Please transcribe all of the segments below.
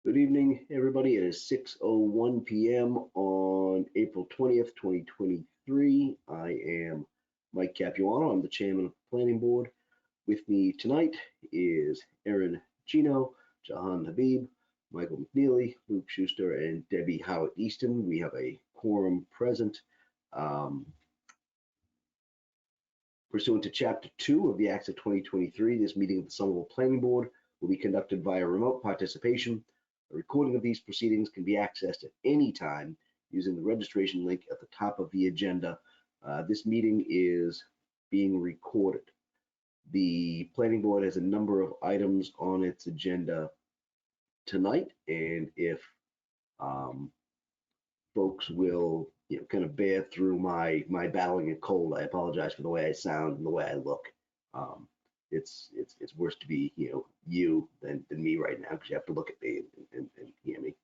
Good evening, everybody. It is 6:01 p.m. on April 20th, 2023. I am Mike Capuano. I'm the chairman of the planning board. With me tonight is Erin Gino, Jahan Habib, Michael McNeely, Luke Schuster, and Debbie Howard Easton. We have a quorum present. Pursuant to Chapter 2 of the Acts of 2023, this meeting of the Somerville Planning Board will be conducted via remote participation. A recording of these proceedings can be accessed at any time using the registration link at the top of the agenda. This meeting is being recorded. The planning board has a number of items on its agenda tonight, and if folks will kind of bear through my battling a cold, I apologize for the way I sound and the way I look. It's worse to be you than me right now, because you have to look at me and hear me.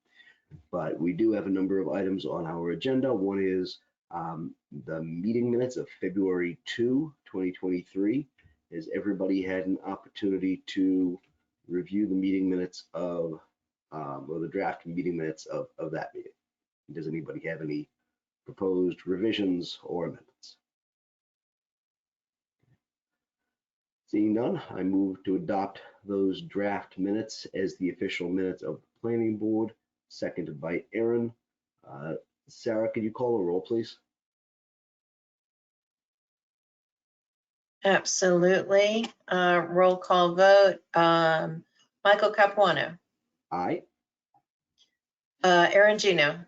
But we do have a number of items on our agenda. One is the meeting minutes of February 2, 2023. Has everybody had an opportunity to review the meeting minutes of or the draft meeting minutes of that meeting? Does anybody have any proposed revisions or amendments? Seeing none, I move to adopt those draft minutes as the official minutes of the planning board, seconded by Erin. Sarah, could you call a roll, please? Absolutely. Roll call vote. Michael Capuano. Aye. Erin Gino.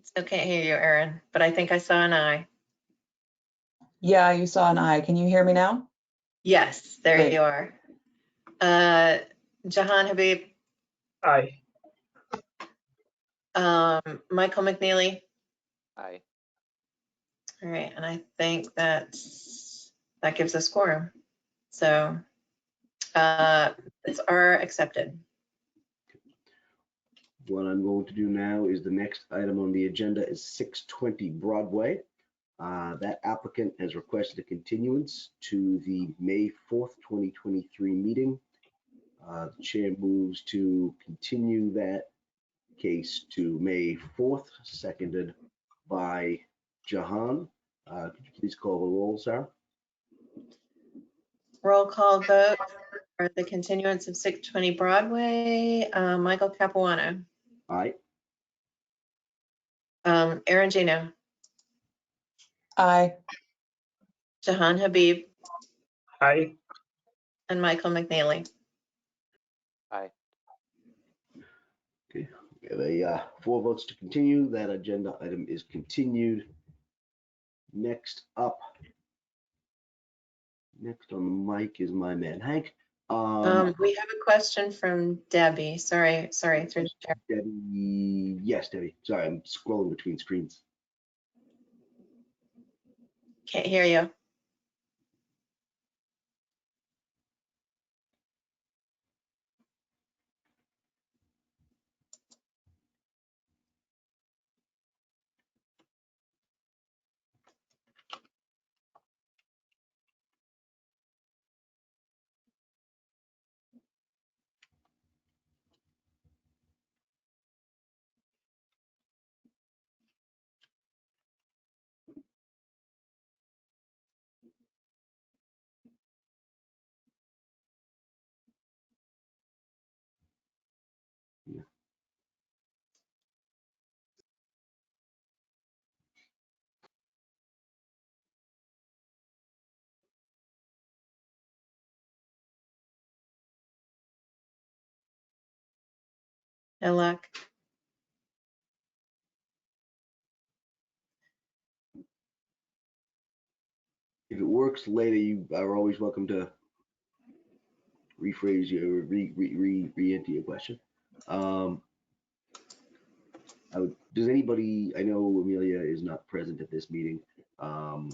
Still can't hear you, Erin, but I think I saw an eye. Yeah, you saw an eye. Can you hear me now? Yes, there Great. you are. Jahan Habib. Aye. Michael McNeely. Aye. All right, and I think that gives us quorum. So it's are accepted. What I'm going to do now is the next item on the agenda is 620 Broadway. That applicant has requested a continuance to the May 4th, 2023 meeting. The chair moves to continue that case to May 4th, seconded by Jahan. Could you please call the roll, Sarah? Roll call vote for the continuance of 620 Broadway. Michael Capuano. Aye. Erin Gino. Aye. Jahan Habib. Aye. And Michael McNeely. Aye. Okay, we have 4 votes to continue. That agenda item is continued. Next up, next on the mic is my man Hank. We have a question from Debbie. Sorry, through the chair. Debbie, yes, Debbie. Sorry, I'm scrolling between screens. Can't hear you. No luck. If it works later, you are always welcome to rephrase your re-enter your question. Does anybody? I know Amelia is not present at this meeting. I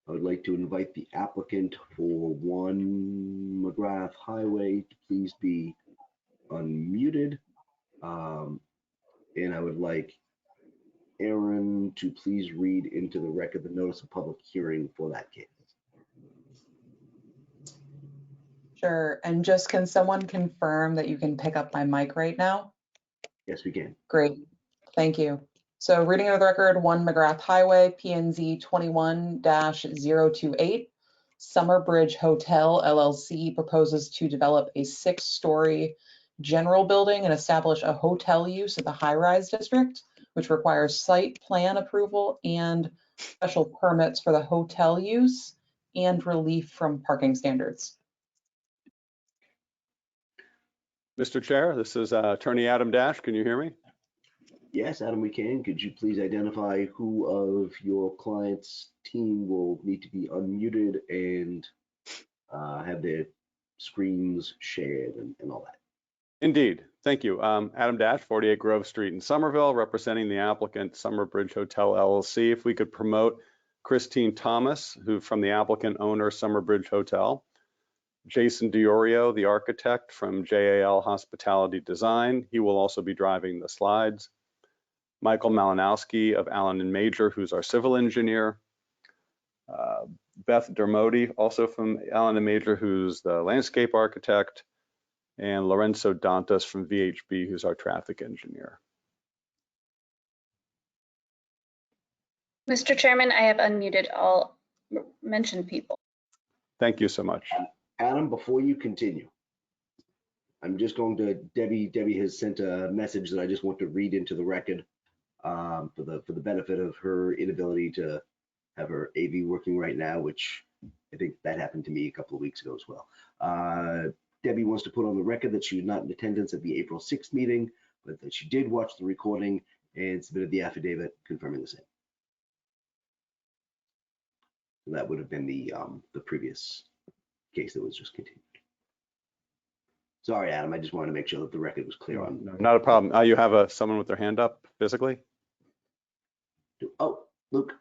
would like to invite the applicant for 1 McGrath Highway to please be unmuted. And I would like Erin to please read into the record the notice of public hearing for that case. Sure. And just can someone confirm that you can pick up my mic right now? Yes, we can. Great. Thank you. So reading of the record, 1 McGrath Highway, PNZ 21-028. Summer Bridge Hotel LLC proposes to develop a 6-story general building and establish a hotel use at the high-rise district, which requires site plan approval and special permits for the hotel use and relief from parking standards. Mr. Chair, this is Attorney Adam Dash. Can you hear me? Yes, Adam, we can. Could you please identify who of your client's team will need to be unmuted and have their screens shared and all that? Indeed. Thank you. Adam Dash, 48 Grove Street in Somerville, representing the applicant Summer Bridge Hotel LLC. If we could promote Christine Thomas, who from the applicant owner Summer Bridge Hotel. Jason Diorio, the architect from JAL Hospitality Design. He will also be driving the slides. Michael Malinowski of Allen and Major, who's our civil engineer. Beth Dermody, also from Allen and Major, who's the landscape architect. And Lorenzo Dantas from VHB, who's our traffic engineer. Mr. Chairman, I have unmuted all mentioned people. Thank you so much. Adam, before you continue, I'm just going to, Debbie has sent a message that I just want to read into the record for the benefit of her inability to have her AV working right now, which I think that happened to me a couple of weeks ago as well. Debbie wants to put on the record that she was not in attendance at the April 6th meeting, but that she did watch the recording and submitted the affidavit confirming the same. So that would have been the previous case that was just continued. Sorry, Adam, I just wanted to make sure that the record was clear on. No, not a problem. You have someone with their hand up physically? Oh, Luke.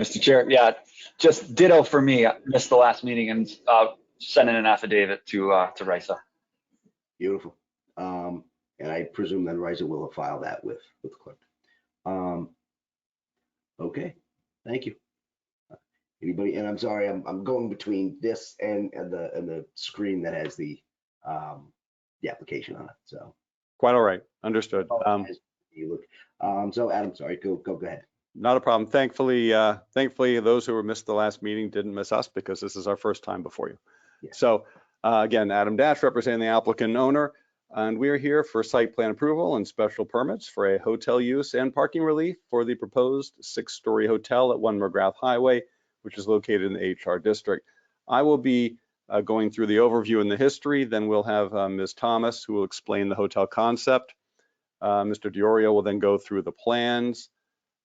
Mr. Chair, yeah, just ditto for me. I missed the last meeting and sent in an affidavit to RISA. Beautiful. And I presume then RISA will have filed that with the clerk. Okay, thank you. Anybody? And I'm sorry, I'm going between this and the screen that has the application on it. So Quite all right. Understood. you look. So Adam, sorry, go ahead. Not a problem. Thankfully, those who missed the last meeting didn't miss us because this is our first time before you. Yeah. So again, Adam Dash representing the applicant owner, and we are here for site plan approval and special permits for a hotel use and parking relief for the proposed 6-story hotel at 1 McGrath Highway, which is located in the HR district. I will be going through the overview and the history. Then we'll have Ms. Thomas, who will explain the hotel concept. Mr. Diorio will then go through the plans.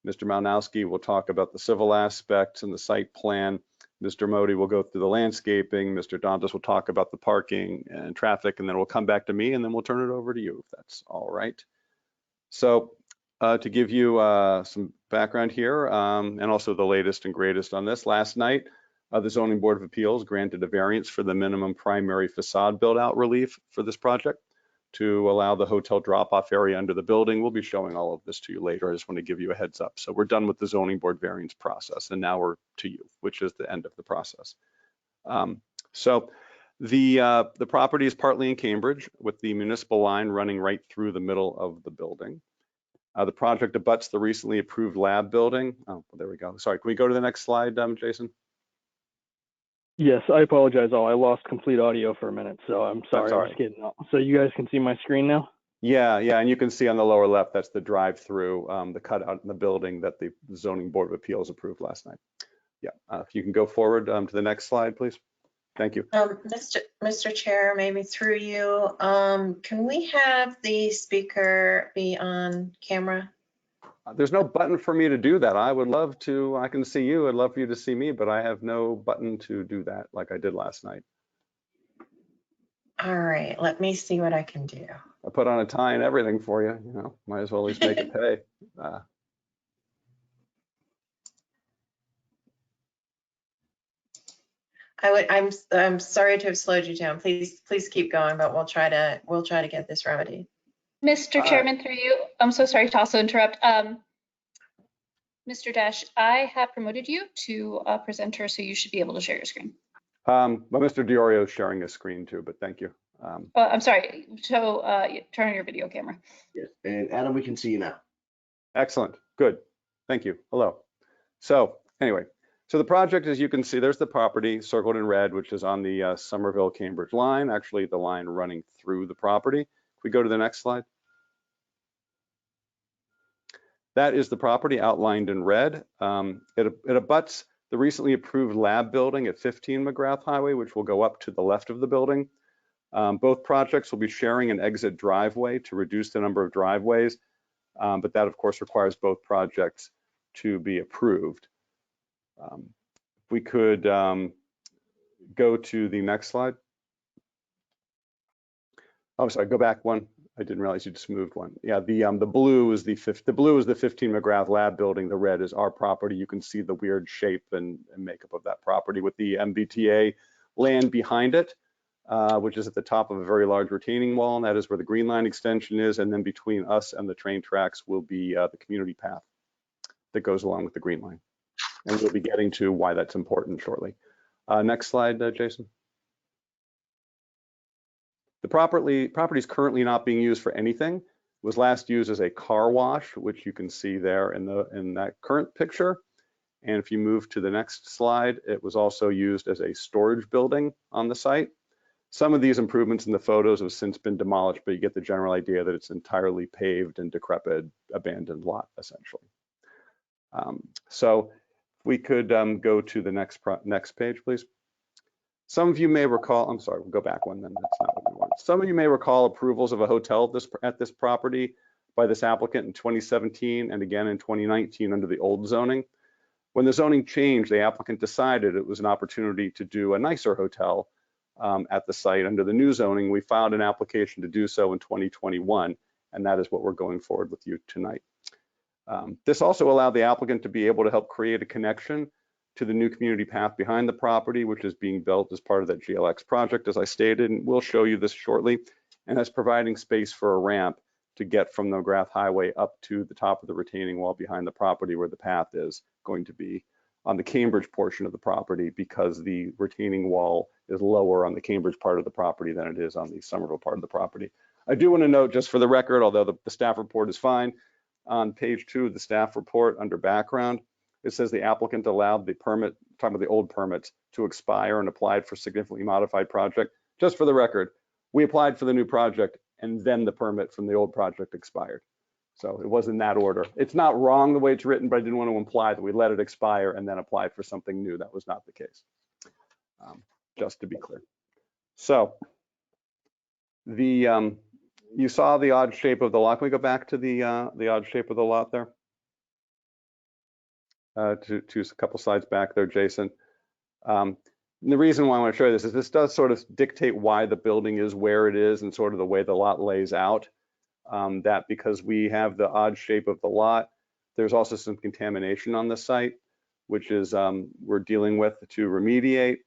Mr. Malinowski will talk about the civil aspects and the site plan. Mr. Modi will go through the landscaping. Mr. Dantas will talk about the parking and traffic, and then we'll come back to me, and then we'll turn it over to you, if that's all right. So to give you some background here, and also the latest and greatest on this, last night, the Zoning Board of Appeals granted a variance for the minimum primary facade build-out relief for this project to allow the hotel drop-off area under the building. We'll be showing all of this to you later. I just want to give you a heads up. So we're done with the zoning board variance process, and now we're to you, which is the end of the process. So the property is partly in Cambridge, with the municipal line running right through the middle of the building. The project abuts the recently approved lab building. Oh, there we go. Sorry, can we go to the next slide, Jason? Yes, I apologize. I lost complete audio for a minute, so I'm sorry. all I'm right. just kidding. So you guys can see my screen now? Yeah, and you can see on the lower left, that's the drive-through, the cutout in the building that the Zoning Board of Appeals approved last night. Yeah, if you can go forward to the next slide, please. Thank you. Mr. Chair, maybe through you, can we have the speaker be on camera? There's no button for me to do that. I would love to, I can see you, I'd love for you to see me, but I have no button to do that like I did last night. All right, let me see what I can do. I put on a tie and everything for you, might as well at least make it pay. I'm sorry to have slowed you down. Please keep going, but we'll try to get this remedied. Mr. Chairman, through you, I'm so sorry to also interrupt. Mr. Dash, I have promoted you to a presenter, so you should be able to share your screen. But Mr. Diorio is sharing his screen too, but thank you. I'm sorry. So turn on your video camera. Yes, and Adam, we can see you now. Excellent, good, thank you, hello. So anyway, so the project, as you can see, there's the property circled in red, which is on the Somerville-Cambridge line, actually the line running through the property. If we go to the next slide. That is the property outlined in red. It abuts the recently approved lab building at 15 McGrath Highway, which will go up to the left of the building. Both projects will be sharing an exit driveway to reduce the number of driveways, but that of course requires both projects to be approved. If we could go to the next slide. Oh, sorry, go back one. I didn't realize you just moved one. Yeah, the blue is the 15 McGrath Lab building. The red is our property. You can see the weird shape and makeup of that property with the MBTA land behind it, which is at the top of a very large retaining wall, and that is where the Green Line extension is. And then between us and the train tracks will be the community path that goes along with the Green Line. And we'll be getting to why that's important shortly. Next slide, Jason. The property is currently not being used for anything. It was last used as a car wash, which you can see there in that current picture. And if you move to the next slide, it was also used as a storage building on the site. Some of these improvements in the photos have since been demolished, but you get the general idea that it's entirely paved and decrepit, abandoned lot, essentially. So we could go to the next page, please. Some of you may recall, I'm sorry, we'll go back one then, that's not what we want. Some of you may recall approvals of a hotel at this property by this applicant in 2017 and again in 2019 under the old zoning. When the zoning changed, the applicant decided it was an opportunity to do a nicer hotel at the site. Under the new zoning, we filed an application to do so in 2021, and that is what we're going forward with you tonight. This also allowed the applicant to be able to help create a connection to the new community path behind the property, which is being built as part of that GLX project, as I stated, and we'll show you this shortly. And that's providing space for a ramp to get from the McGrath Highway up to the top of the retaining wall behind the property where the path is going to be on the Cambridge portion of the property, because the retaining wall is lower on the Cambridge part of the property than it is on the Somerville part of the property. I do want to note, just for the record, although the staff report is fine, on page 2 of the staff report under background, it says the applicant allowed the permit, talking about the old permits, to expire and applied for significantly modified project. Just for the record, we applied for the new project and then the permit from the old project expired. So it was in that order. It's not wrong the way it's written, but I didn't want to imply that we let it expire and then applied for something new. That was not the case, just to be clear. So you saw the odd shape of the lot. Can we go back to the odd shape of the lot there? To a couple slides back there, Jason. And the reason why I want to show you this is this does sort of dictate why the building is where it is and sort of the way the lot lays out. That because we have the odd shape of the lot, there's also some contamination on the site, which is we're dealing with to remediate.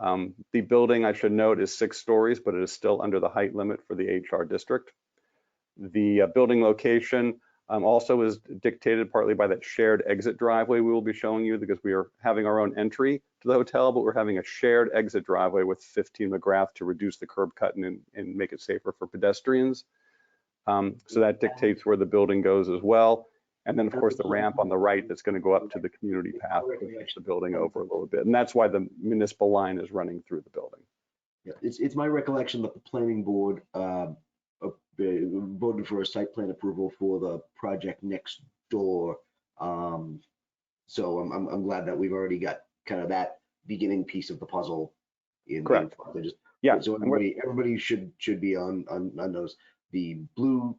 The building, I should note, is 6 stories, but it is still under the height limit for the HR district. The building location also is dictated partly by that shared exit driveway we will be showing you, because we are having our own entry to the hotel, but we're having a shared exit driveway with 15 McGrath to reduce the curb cut and make it safer for pedestrians. So that dictates where the building goes as well. And then of course the ramp on the right that's going to go up to the community path to push the building over a little bit. And that's why the municipal line is running through the building. Yeah, it's my recollection that the planning board voted for a site plan approval for the project next door. So I'm glad that we've already got kind of that beginning piece of the puzzle in. Correct. Just, yeah. So everybody should be on those. The blue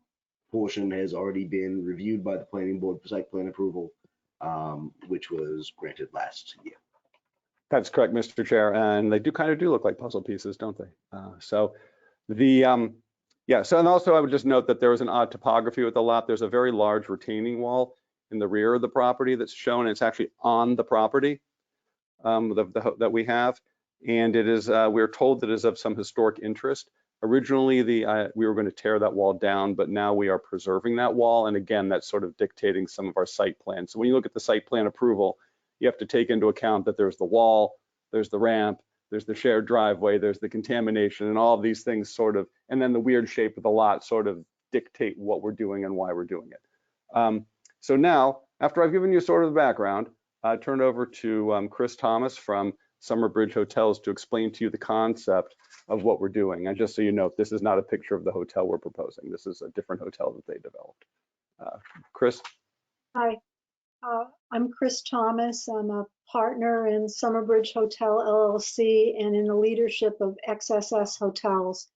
portion has already been reviewed by the planning board for site plan approval, which was granted last year. That's correct, Mr. Chair. And they kind of look like puzzle pieces, don't they? So the yeah, so and also I would just note that there was an odd topography with the lot. There's a very large retaining wall in the rear of the property that's shown. It's actually on the property that we have. And it is, we're told that it is of some historic interest. Originally, we were going to tear that wall down, but now we are preserving that wall. And again, that's sort of dictating some of our site plan. So when you look at the site plan approval, you have to take into account that there's the wall, there's the ramp, there's the shared driveway, there's the contamination, and all of these things sort of, and then the weird shape of the lot sort of dictate what we're doing and why we're doing it. So now, after I've given you sort of the background, I turn it over to Chris Thomas from Summer Bridge Hotels to explain to you the concept of what we're doing. And just so you know, this is not a picture of the hotel we're proposing. This is a different hotel that they developed. Chris? Hi, I'm Chris Thomas. I'm a partner in Summerbridge Hotel LLC and in the leadership of XSS Hotels.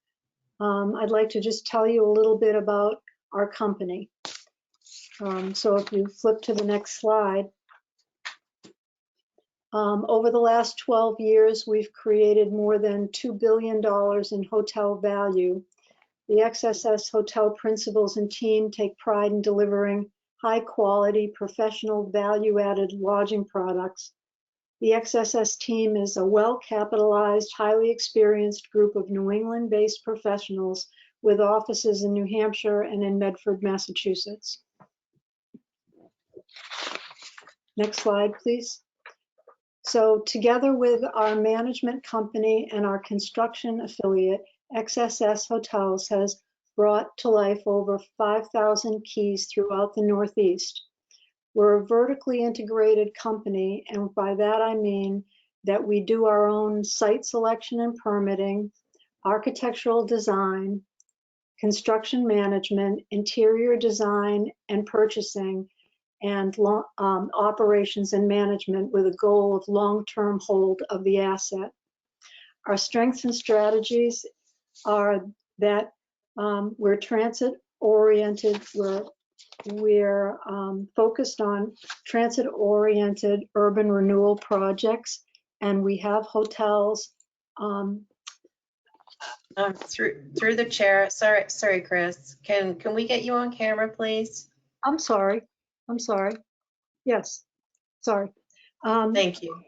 I'd like to just tell you a little bit about our company. So if you flip to the next slide. Over the last 12 years, we've created more than $2 billion in hotel value. The XSS Hotel principals and team take pride in delivering high quality, professional, value-added lodging products. The XSS team is a well-capitalized, highly experienced group of New England-based professionals with offices in New Hampshire and in Medford, Massachusetts. Next slide, please. So together with our management company and our construction affiliate, XSS Hotels has brought to life over 5,000 keys throughout the Northeast. We're a vertically integrated company, and by that I mean that we do our own site selection and permitting, architectural design, construction management, interior design and purchasing, and operations and management with a goal of long-term hold of the asset. Our strengths and strategies are that we're transit-oriented, we're focused on transit-oriented urban renewal projects, and we have hotels. Through the chair, sorry, Chris. Can we get you on camera, please? I'm sorry. Yes, sorry. Thank you.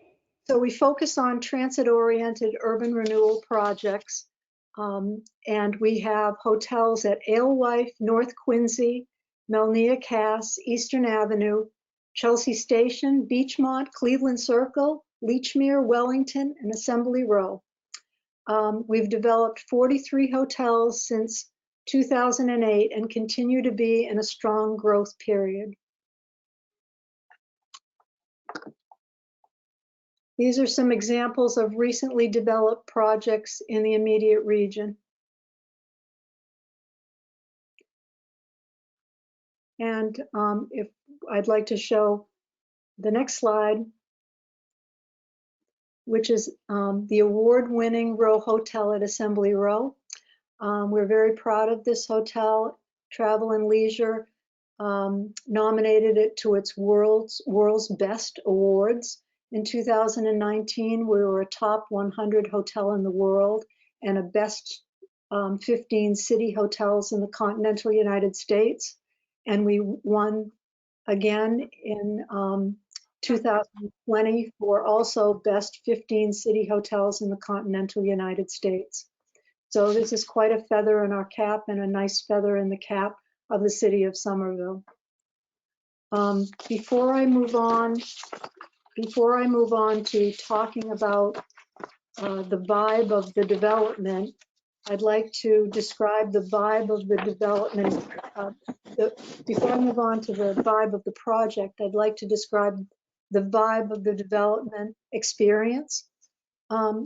So we focus on transit-oriented urban renewal projects, and we have hotels at Alewife, North Quincy, Melnia Cass, Eastern Avenue, Chelsea Station, Beachmont, Cleveland Circle, Leechmere, Wellington, and Assembly Row. We've developed 43 hotels since 2008 and continue to be in a strong growth period. These are some examples of recently developed projects in the immediate region. And if I'd like to show the next slide, which is the award-winning Row Hotel at Assembly Row. We're very proud of this hotel. Travel and Leisure nominated it to its World's Best Awards. In 2019, we were a top 100 hotel in the world and a best 15 city hotels in the continental United States. And we won again in 2020 for also best 15 city hotels in the continental United States. So this is quite a feather in our cap and a nice feather in the cap of the city of Somerville. Before I move on to talking about the vibe of the development, I'd like to describe the vibe of the development. Before I move on to the vibe of the project, I'd like to describe the vibe of the development experience.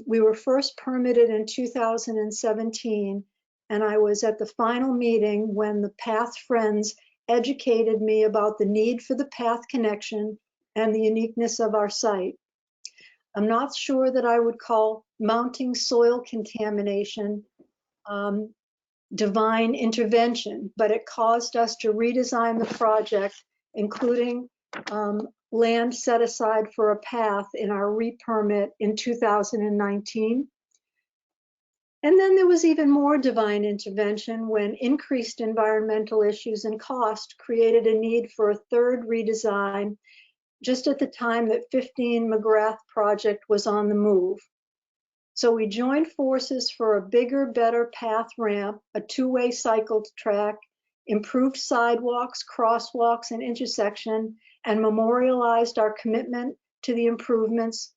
We were first permitted in 2017, and I was at the final meeting when the Path Friends educated me about the need for the path connection and the uniqueness of our site. I'm not sure that I would call mounting soil contamination divine intervention, but it caused us to redesign the project, including land set aside for a path in our re-permit in 2019. And then there was even more divine intervention when increased environmental issues and cost created a need for a third redesign just at the time that 15 McGrath project was on the move. So we joined forces for a bigger, better path ramp, a two-way cycle track, improved sidewalks, crosswalks, and intersection, and memorialized our commitment to the improvements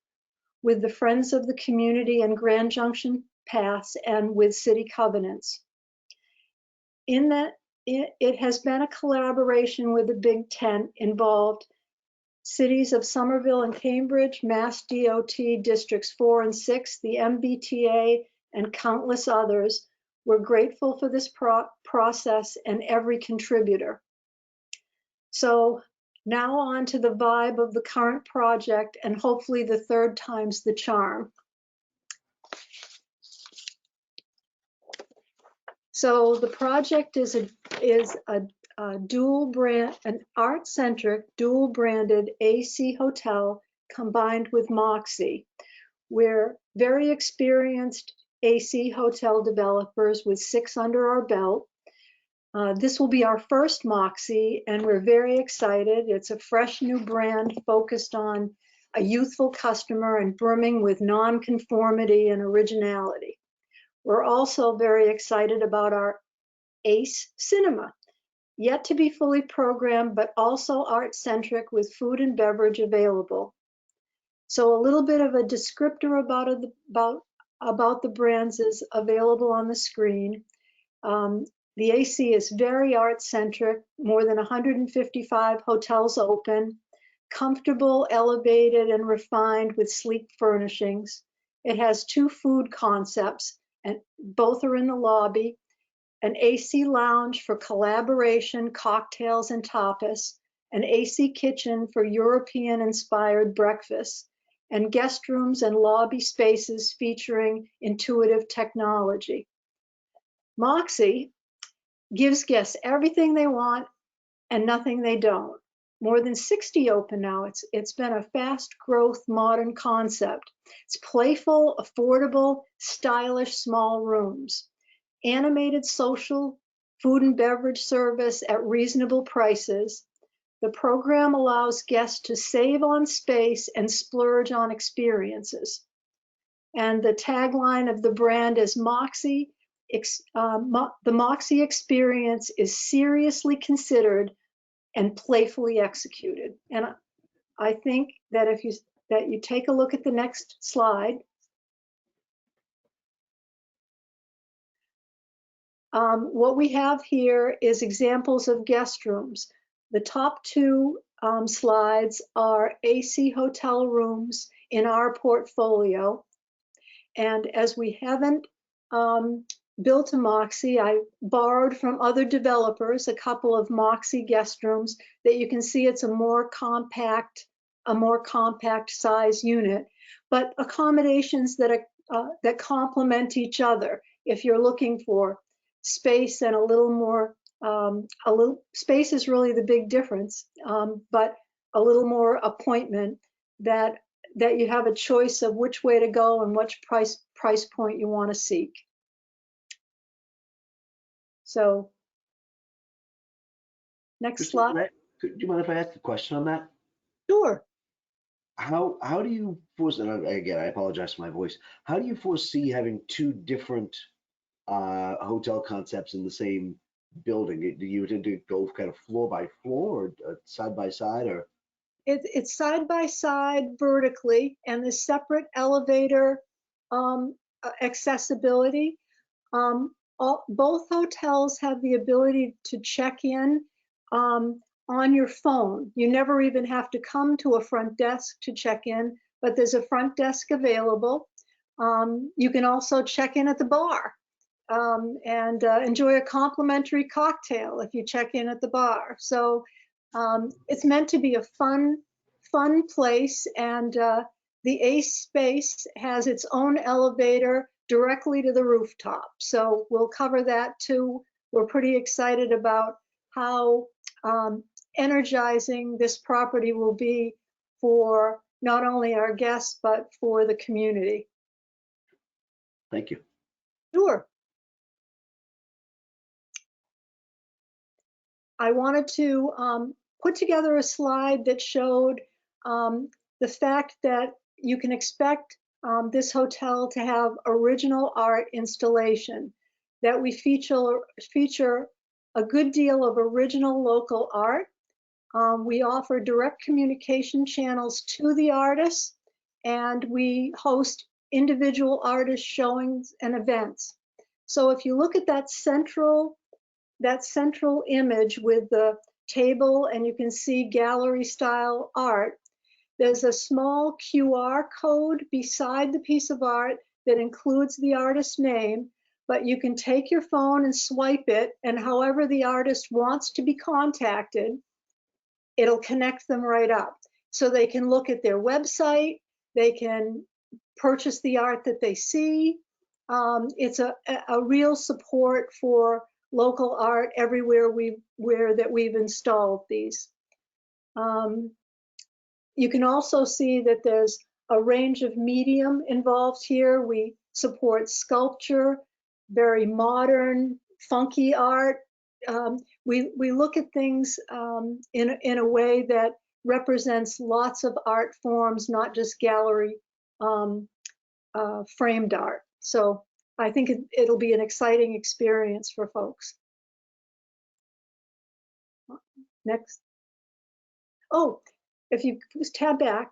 with the Friends of the Community and Grand Junction Paths and with city covenants. In that, it has been a collaboration with the Big Tent involved cities of Somerville and Cambridge, Mass DOT Districts 4 and 6, the MBTA, and countless others. We're grateful for this process and every contributor. So now on to the vibe of the current project, and hopefully the third time's the charm. So the project is a dual brand, an art-centric, dual branded AC hotel combined with Moxie. We're very experienced AC hotel developers with 6 under our belt. This will be our first Moxie, and we're very excited. It's a fresh new brand focused on a youthful customer and brimming with nonconformity and originality. We're also very excited about our ACE Cinema, yet to be fully programmed, but also art-centric with food and beverage available. So a little bit of a descriptor about the brands is available on the screen. The AC is very art-centric, more than 155 hotels open, comfortable, elevated, and refined with sleek furnishings. It has 2 food concepts, and both are in the lobby. An AC lounge for collaboration, cocktails, and tapas, an AC kitchen for European-inspired breakfasts, and guest rooms and lobby spaces featuring intuitive technology. Moxie gives guests everything they want and nothing they don't. More than 60 open now. It's been a fast growth modern concept. It's playful, affordable, stylish small rooms. Animated social food and beverage service at reasonable prices. The program allows guests to save on space and splurge on experiences. And the tagline of the brand is Moxie. The Moxie experience is seriously considered and playfully executed. And I think that if you take a look at the next slide, what we have here is examples of guest rooms. The top 2 slides are AC hotel rooms in our portfolio. And as we haven't built a Moxie, I borrowed from other developers a couple of Moxie guest rooms that you can see it's a more compact size unit, but accommodations that complement each other. If you're looking for space and a little more, space is really the big difference, but a little more appointment, that you have a choice of which way to go and which price point you want to seek. So, next slide. Do you mind if I ask a question on that? Sure. How do you foresee, and again, I apologize for my voice. How do you foresee having 2 different hotel concepts in the same building? Do you intend to go kind of floor by floor or side by side, or? It's side by side vertically, and the separate elevator accessibility. Both hotels have the ability to check in on your phone. You never even have to come to a front desk to check in, but there's a front desk available. You can also check in at the bar and enjoy a complimentary cocktail if you check in at the bar. So it's meant to be a fun place, and the ACE space has its own elevator directly to the rooftop. So we'll cover that too. We're pretty excited about how energizing this property will be for not only our guests, but for the community. Thank you. Sure. I wanted to put together a slide that showed the fact that you can expect this hotel to have original art installation, that we feature a good deal of original local art. We offer direct communication channels to the artists, and we host individual artist showings and events. So if you look at that central image with the table and you can see gallery style art, there's a small QR code beside the piece of art that includes the artist's name, but you can take your phone and swipe it, and however the artist wants to be contacted, it'll connect them right up. So they can look at their website, they can purchase the art that they see. It's a real support for local art everywhere we've installed these. You can also see that there's a range of medium involved here. We support sculpture, very modern, funky art. We look at things in a way that represents lots of art forms, not just gallery framed art. So I think it'll be an exciting experience for folks. Next. Oh, if you just tab back.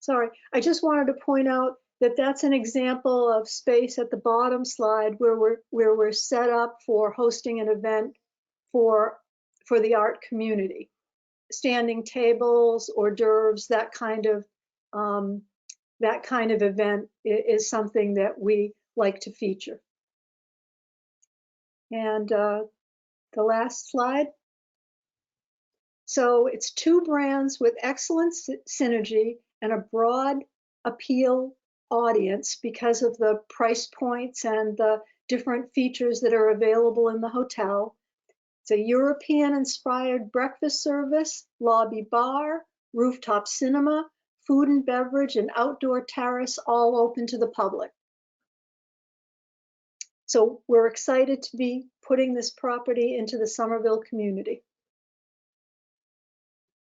Sorry, I just wanted to point out that that's an example of space at the bottom slide where we're set up for hosting an event for the art community. Standing tables, hors d'oeuvres, that kind of event is something that we like to feature. And the last slide. So it's two brands with excellent synergy and a broad appeal audience because of the price points and the different features that are available in the hotel. It's a European-inspired breakfast service, lobby bar, rooftop cinema, food and beverage, and outdoor terrace, all open to the public. So we're excited to be putting this property into the Somerville community.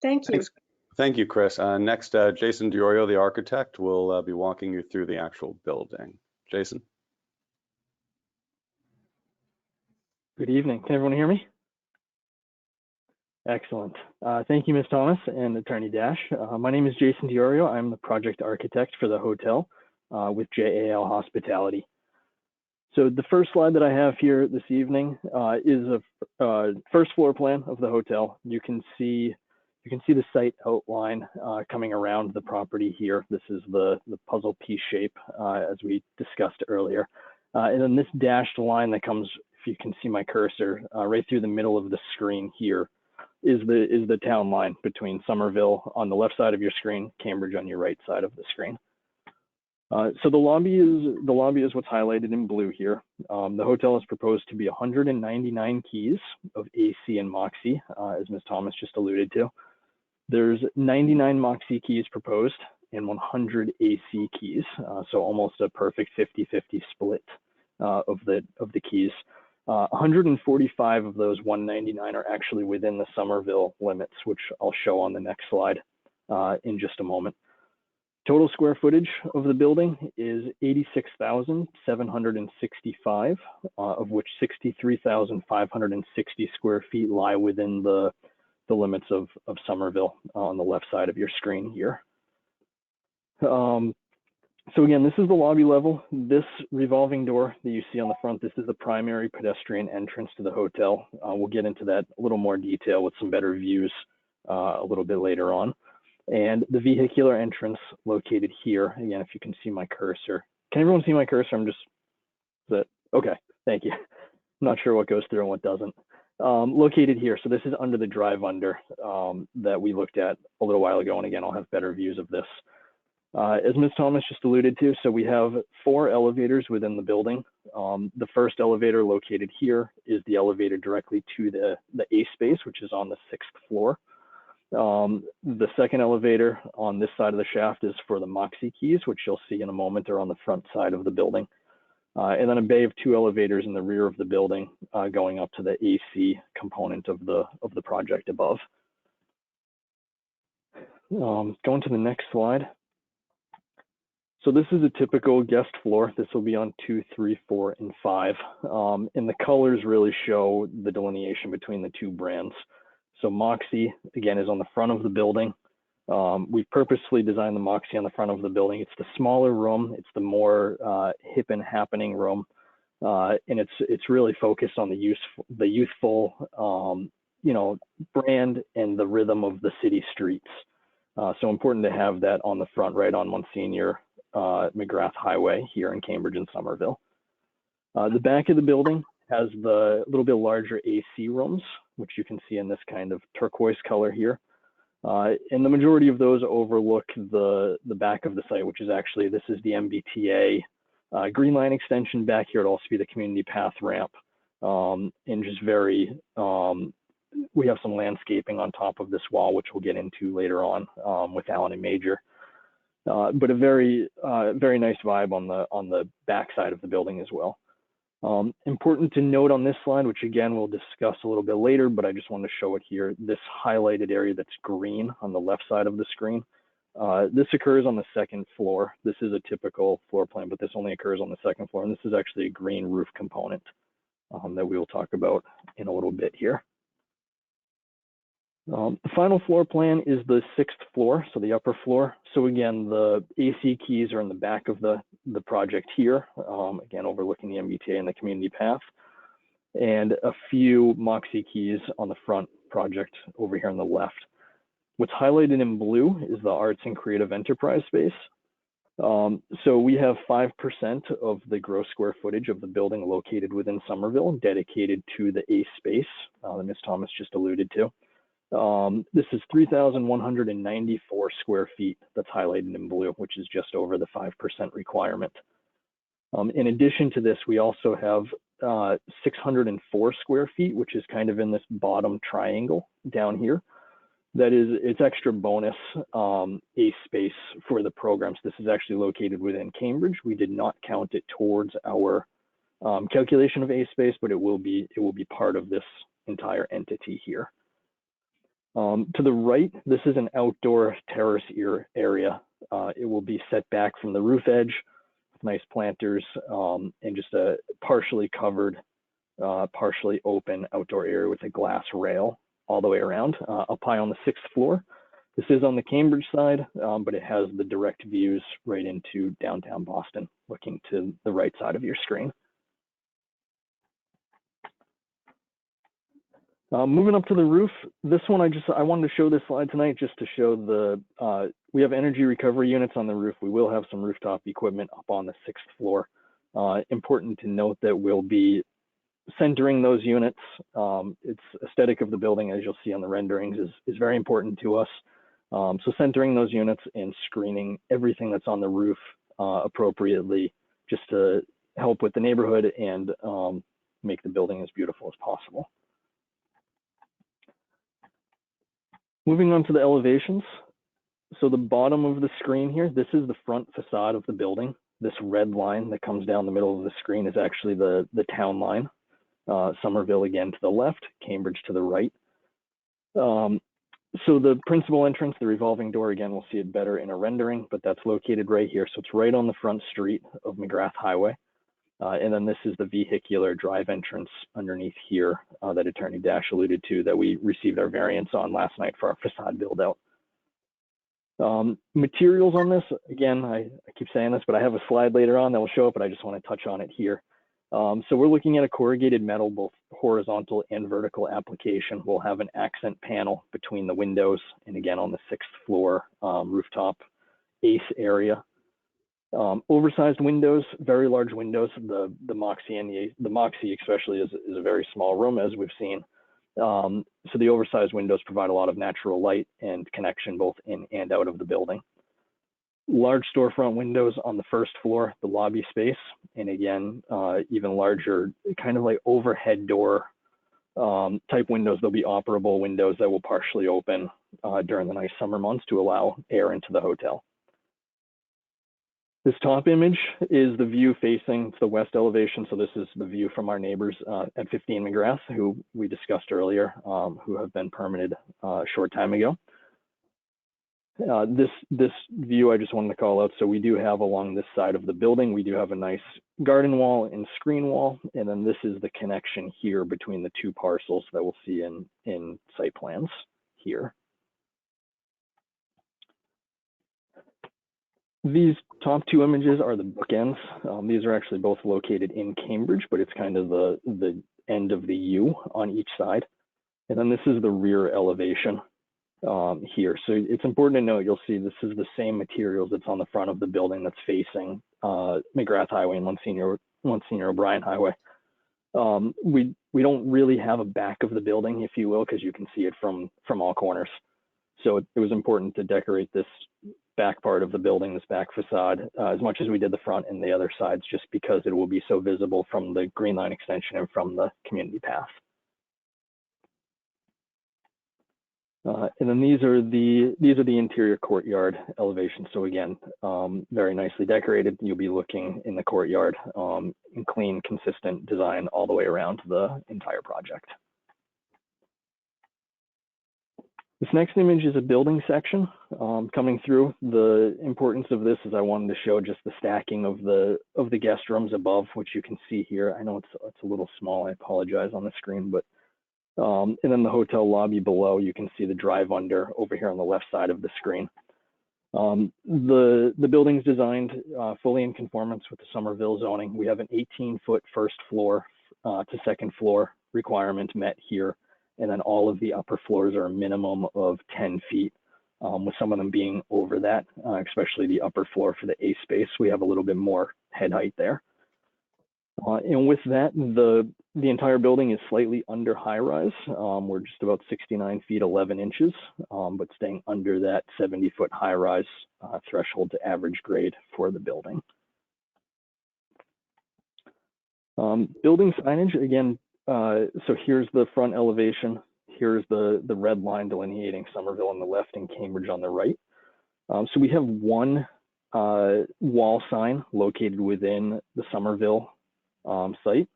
Thank you. Thanks. Thank you, Chris. Next, Jason DiOrio, the architect, will be walking you through the actual building. Jason. Good evening. Can everyone hear me? Excellent. Thank you, Ms. Thomas and Attorney Dash. My name is Jason DiOrio. I'm the project architect for the hotel with JAL Hospitality. So the first slide that I have here this evening is a first floor plan of the hotel. You can see the site outline coming around the property here. This is the puzzle piece shape as we discussed earlier. And then this dashed line that comes, if you can see my cursor, right through the middle of the screen here is the town line between Somerville on the left side of your screen, Cambridge on your right side of the screen. So the lobby is what's highlighted in blue here. The hotel is proposed to be 199 keys of AC and Moxie, as Ms. Thomas just alluded to. There's 99 Moxie keys proposed and 100 AC keys, so almost a perfect 50-50 split of the keys. 145 of those 199 are actually within the Somerville limits, which I'll show on the next slide in just a moment. Total square footage of the building is 86,765, of which 63,560 square feet lie within the limits of Somerville on the left side of your screen here. So again, this is the lobby level. This revolving door that you see on the front, this is the primary pedestrian entrance to the hotel. We'll get into that a little more detail with some better views a little bit later on. And the vehicular entrance located here, again, if you can see my cursor. Can everyone see my cursor? Okay, thank you. I'm not sure what goes through and what doesn't. Located here, so this is under the drive under that we looked at a little while ago, and again, I'll have better views of this. As Ms. Thomas just alluded to, so we have 4 elevators within the building. The first elevator located here is the elevator directly to the A space, which is on the 6th floor. The second elevator on this side of the shaft is for the Moxie keys, which you'll see in a moment are on the front side of the building. And then a bay of 2 elevators in the rear of the building going up to the AC component of the project above. Going to the next slide. So this is a typical guest floor. This will be on 2, 3, 4, and 5. And the colors really show the delineation between the 2 brands. So Moxie, again, is on the front of the building. We purposely designed the Moxie on the front of the building. It's the smaller room. It's the more hip and happening room. And it's really focused on the youthful, brand and the rhythm of the city streets. So important to have that on the front, right on Monsignor McGrath Highway here in Cambridge and Somerville. The back of the building has the little bit larger AC rooms, which you can see in this kind of turquoise color here. And the majority of those overlook the back of the site, which is actually, this is the MBTA Green Line extension back here. It'll also be the community path ramp. And just we have some landscaping on top of this wall, which we'll get into later on with Alan and Major. But a very nice vibe on the back side of the building as well. Important to note on this slide, which again we'll discuss a little bit later, but I just want to show it here, this highlighted area that's green on the left side of the screen. This occurs on the second floor. This is a typical floor plan, but this only occurs on the second floor, and this is actually a green roof component that we will talk about in a little bit here. The final floor plan is the 6th floor, so the upper floor. So again, the AC keys are in the back of the project here, again, overlooking the MBTA and the community path, and a few Moxie keys on the front project over here on the left. What's highlighted in blue is the arts and creative enterprise space. So we have 5% of the gross square footage of the building located within Somerville dedicated to the ACE space that Ms. Thomas just alluded to. This is 3,194 square feet that's highlighted in blue, which is just over the 5% requirement. In addition to this, we also have 604 square feet, which is kind of in this bottom triangle down here. That is, it's extra bonus ACE space for the programs. This is actually located within Cambridge. We did not count it towards our calculation of ACE space, but it will be part of this entire entity here. To the right, this is an outdoor terrace area. It will be set back from the roof edge with nice planters and just a partially covered, partially open outdoor area with a glass rail all the way around, up high on the 6th floor. This is on the Cambridge side, but it has the direct views right into downtown Boston, looking to the right side of your screen. Moving up to the roof, this one I wanted to show this slide tonight just to show we have energy recovery units on the roof. We will have some rooftop equipment up on the 6th floor. Important to note that we'll be centering those units. It's aesthetic of the building, as you'll see on the renderings, is very important to us. So centering those units and screening everything that's on the roof appropriately, just to help with the neighborhood and make the building as beautiful as possible. Moving on to the elevations. So the bottom of the screen here, this is the front facade of the building. This red line that comes down the middle of the screen is actually the town line. Somerville again to the left, Cambridge to the right. So the principal entrance, the revolving door, again, we'll see it better in a rendering, but that's located right here. So it's right on the front street of McGrath Highway. And then this is the vehicular drive entrance underneath here that Attorney Dash alluded to that we received our variance on last night for our facade build out. Materials on this, again, I keep saying this, but I have a slide later on that will show up, but I just want to touch on it here. So we're looking at a corrugated metal, both horizontal and vertical application. We'll have an accent panel between the windows and again on the 6th floor rooftop ACE area. Oversized windows, very large windows. The Moxie and the Moxie especially is a very small room, as we've seen. So the oversized windows provide a lot of natural light and connection both in and out of the building. Large storefront windows on the 1st floor, the lobby space, and again, even larger, kind of like overhead door type windows. They'll be operable windows that will partially open during the nice summer months to allow air into the hotel. This top image is the view facing to the west elevation. So this is the view from our neighbors at 15 McGrath, who we discussed earlier, who have been permitted a short time ago. This view I just wanted to call out. So we do have along this side of the building, we do have a nice garden wall and screen wall. And then this is the connection here between the two parcels that we'll see in site plans here. These top two images are the bookends. These are actually both located in Cambridge, but it's kind of the end of the U on each side. And then this is the rear elevation here. So it's important to note, you'll see this is the same materials that's on the front of the building that's facing McGrath Highway and Monsignor O'Brien Highway. We don't really have a back of the building, if you will, because you can see it from all corners. So it was important to decorate this back part of the building, this back facade, as much as we did the front and the other sides, just because it will be so visible from the Green Line extension and from the community path. And then these are the interior courtyard elevations. So again, very nicely decorated. You'll be looking in the courtyard in clean, consistent design all the way around the entire project. This next image is a building section coming through. The importance of this is I wanted to show just the stacking of the guest rooms above, which you can see here. I know it's a little small. I apologize on the screen, but and then the hotel lobby below, you can see the drive under over here on the left side of the screen. The building's designed fully in conformance with the Somerville zoning. We have an 18-foot first floor to second floor requirement met here. And then all of the upper floors are a minimum of 10 feet, with some of them being over that, especially the upper floor for the A space. We have a little bit more head height there. And with that, the entire building is slightly under high rise. We're just about 69 feet, 11 inches, but staying under that 70-foot high rise threshold to average grade for the building. Building signage, again, so here's the front elevation. Here's the red line delineating Somerville on the left and Cambridge on the right. So we have one wall sign located within the Somerville site.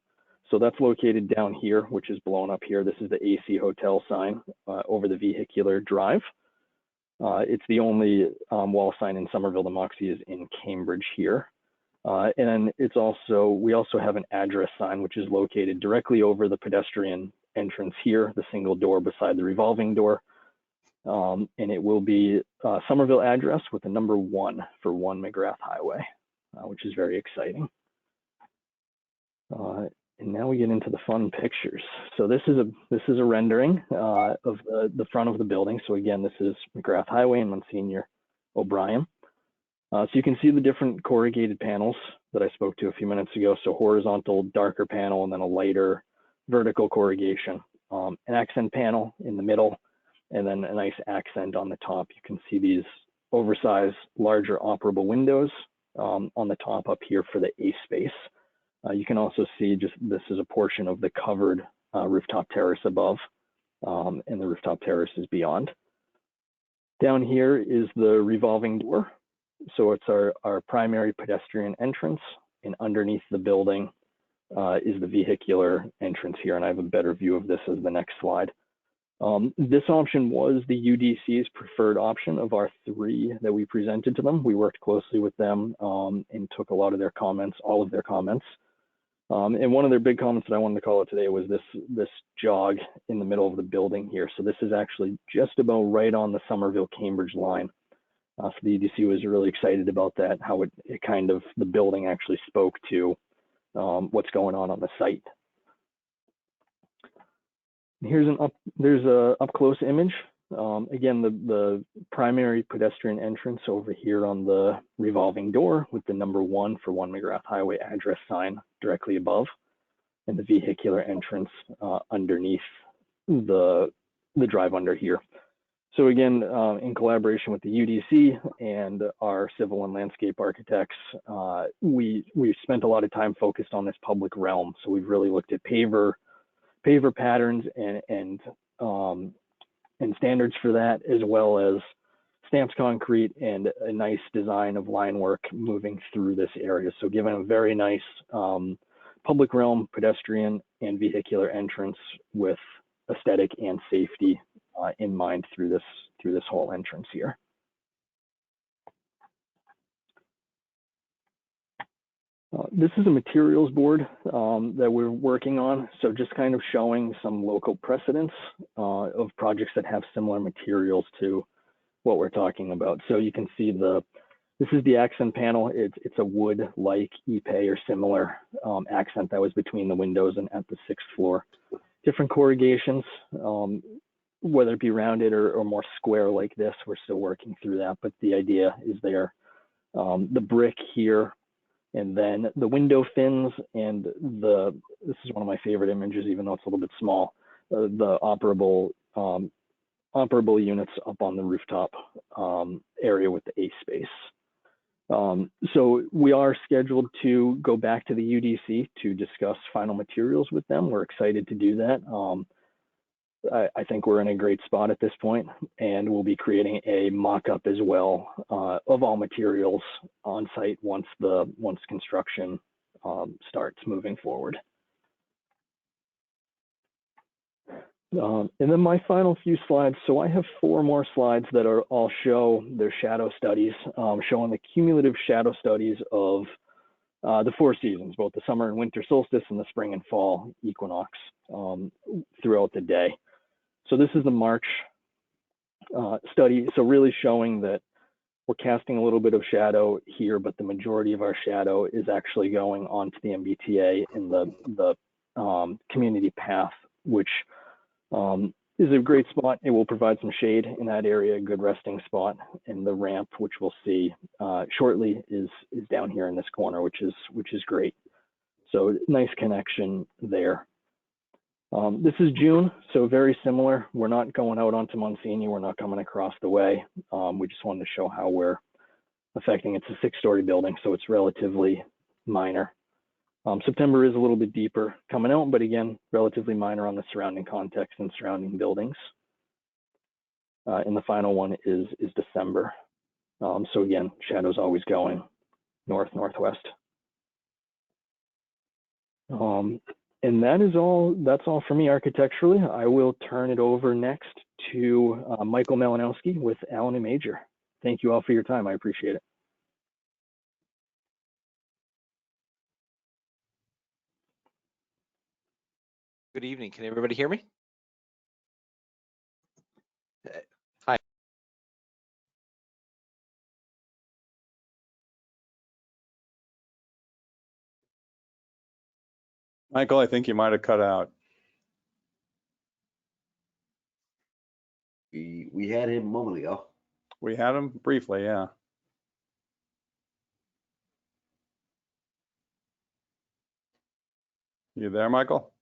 So that's located down here, which is blown up here. This is the AC Hotel sign over the vehicular drive. It's the only wall sign in Somerville. The Moxie is in Cambridge here. And then we also have an address sign, which is located directly over the pedestrian entrance here, the single door beside the revolving door. And it will be Somerville address with the number 1 for 1 McGrath Highway, which is very exciting. And now we get into the fun pictures. So this is a rendering of the front of the building. So again, this is McGrath Highway and Monsignor O'Brien. So you can see the different corrugated panels that I spoke to a few minutes ago. So horizontal, darker panel, and then a lighter vertical corrugation. An accent panel in the middle, and then a nice accent on the top. You can see these oversized, larger operable windows on the top up here for the A space. You can also see this is a portion of the covered rooftop terrace above, and the rooftop terrace is beyond. Down here is the revolving door. So it's our primary pedestrian entrance, and underneath the building is the vehicular entrance here. And I have a better view of this as the next slide. This option was the UDC's preferred option of our 3 that we presented to them. We worked closely with them and took a lot of their comments, all of their comments. And one of their big comments that I wanted to call it today was this jog in the middle of the building here. So this is actually just about right on the Somerville-Cambridge line. So the EDC was really excited about that, how it kind of, the building actually spoke to what's going on the site. Here's there's a up close image. Again, the primary pedestrian entrance over here on the revolving door with the number 1 for 1 McGrath Highway address sign directly above, and the vehicular entrance underneath the drive under here. So again, in collaboration with the UDC and our civil and landscape architects, we spent a lot of time focused on this public realm. So we've really looked at paver patterns and standards for that, as well as stamped concrete and a nice design of line work moving through this area. So given a very nice public realm, pedestrian and vehicular entrance with aesthetic and safety in mind through this whole entrance here. This is a materials board that we're working on. So just kind of showing some local precedents of projects that have similar materials to what we're talking about. So you can see the This is the accent panel. It's a wood-like Ipe or similar accent that was between the windows and at the 6th floor. Different corrugations, whether it be rounded or more square like this. We're still working through that, but the idea is there. The brick here, and then the window fins, and this is one of my favorite images, even though it's a little bit small, the operable units up on the rooftop area with the A space. So we are scheduled to go back to the UDC to discuss final materials with them. We're excited to do that. I think we're in a great spot at this point, and we'll be creating a mock-up as well of all materials on site once construction starts moving forward. And then my final few slides. So I have 4 more slides that are all show their shadow studies, showing the cumulative shadow studies of the 4 seasons, both the summer and winter solstice and the spring and fall equinox throughout the day. So this is the March study. So really showing that we're casting a little bit of shadow here, but the majority of our shadow is actually going onto the MBTA in the community path, which is a great spot. It will provide some shade in that area, a good resting spot. And the ramp, which we'll see shortly, is down here in this corner, which is great. So nice connection there. This is June, so very similar. We're not going out onto Monsignor. We're not coming across the way. We just wanted to show how we're affecting. It's a 6-story building, so it's relatively minor. September is a little bit deeper coming out, but again, relatively minor on the surrounding context and surrounding buildings. And the final one is December. So again, shadow's always going north, northwest. And that's all for me architecturally. I will turn it over next to Michael Malinowski with Allen & Major. Thank you all for your time. I appreciate it. Good evening. Can everybody hear me? Hi. Michael, I think you might have cut out. We had him a moment ago. We had him briefly, yeah. You there, Michael?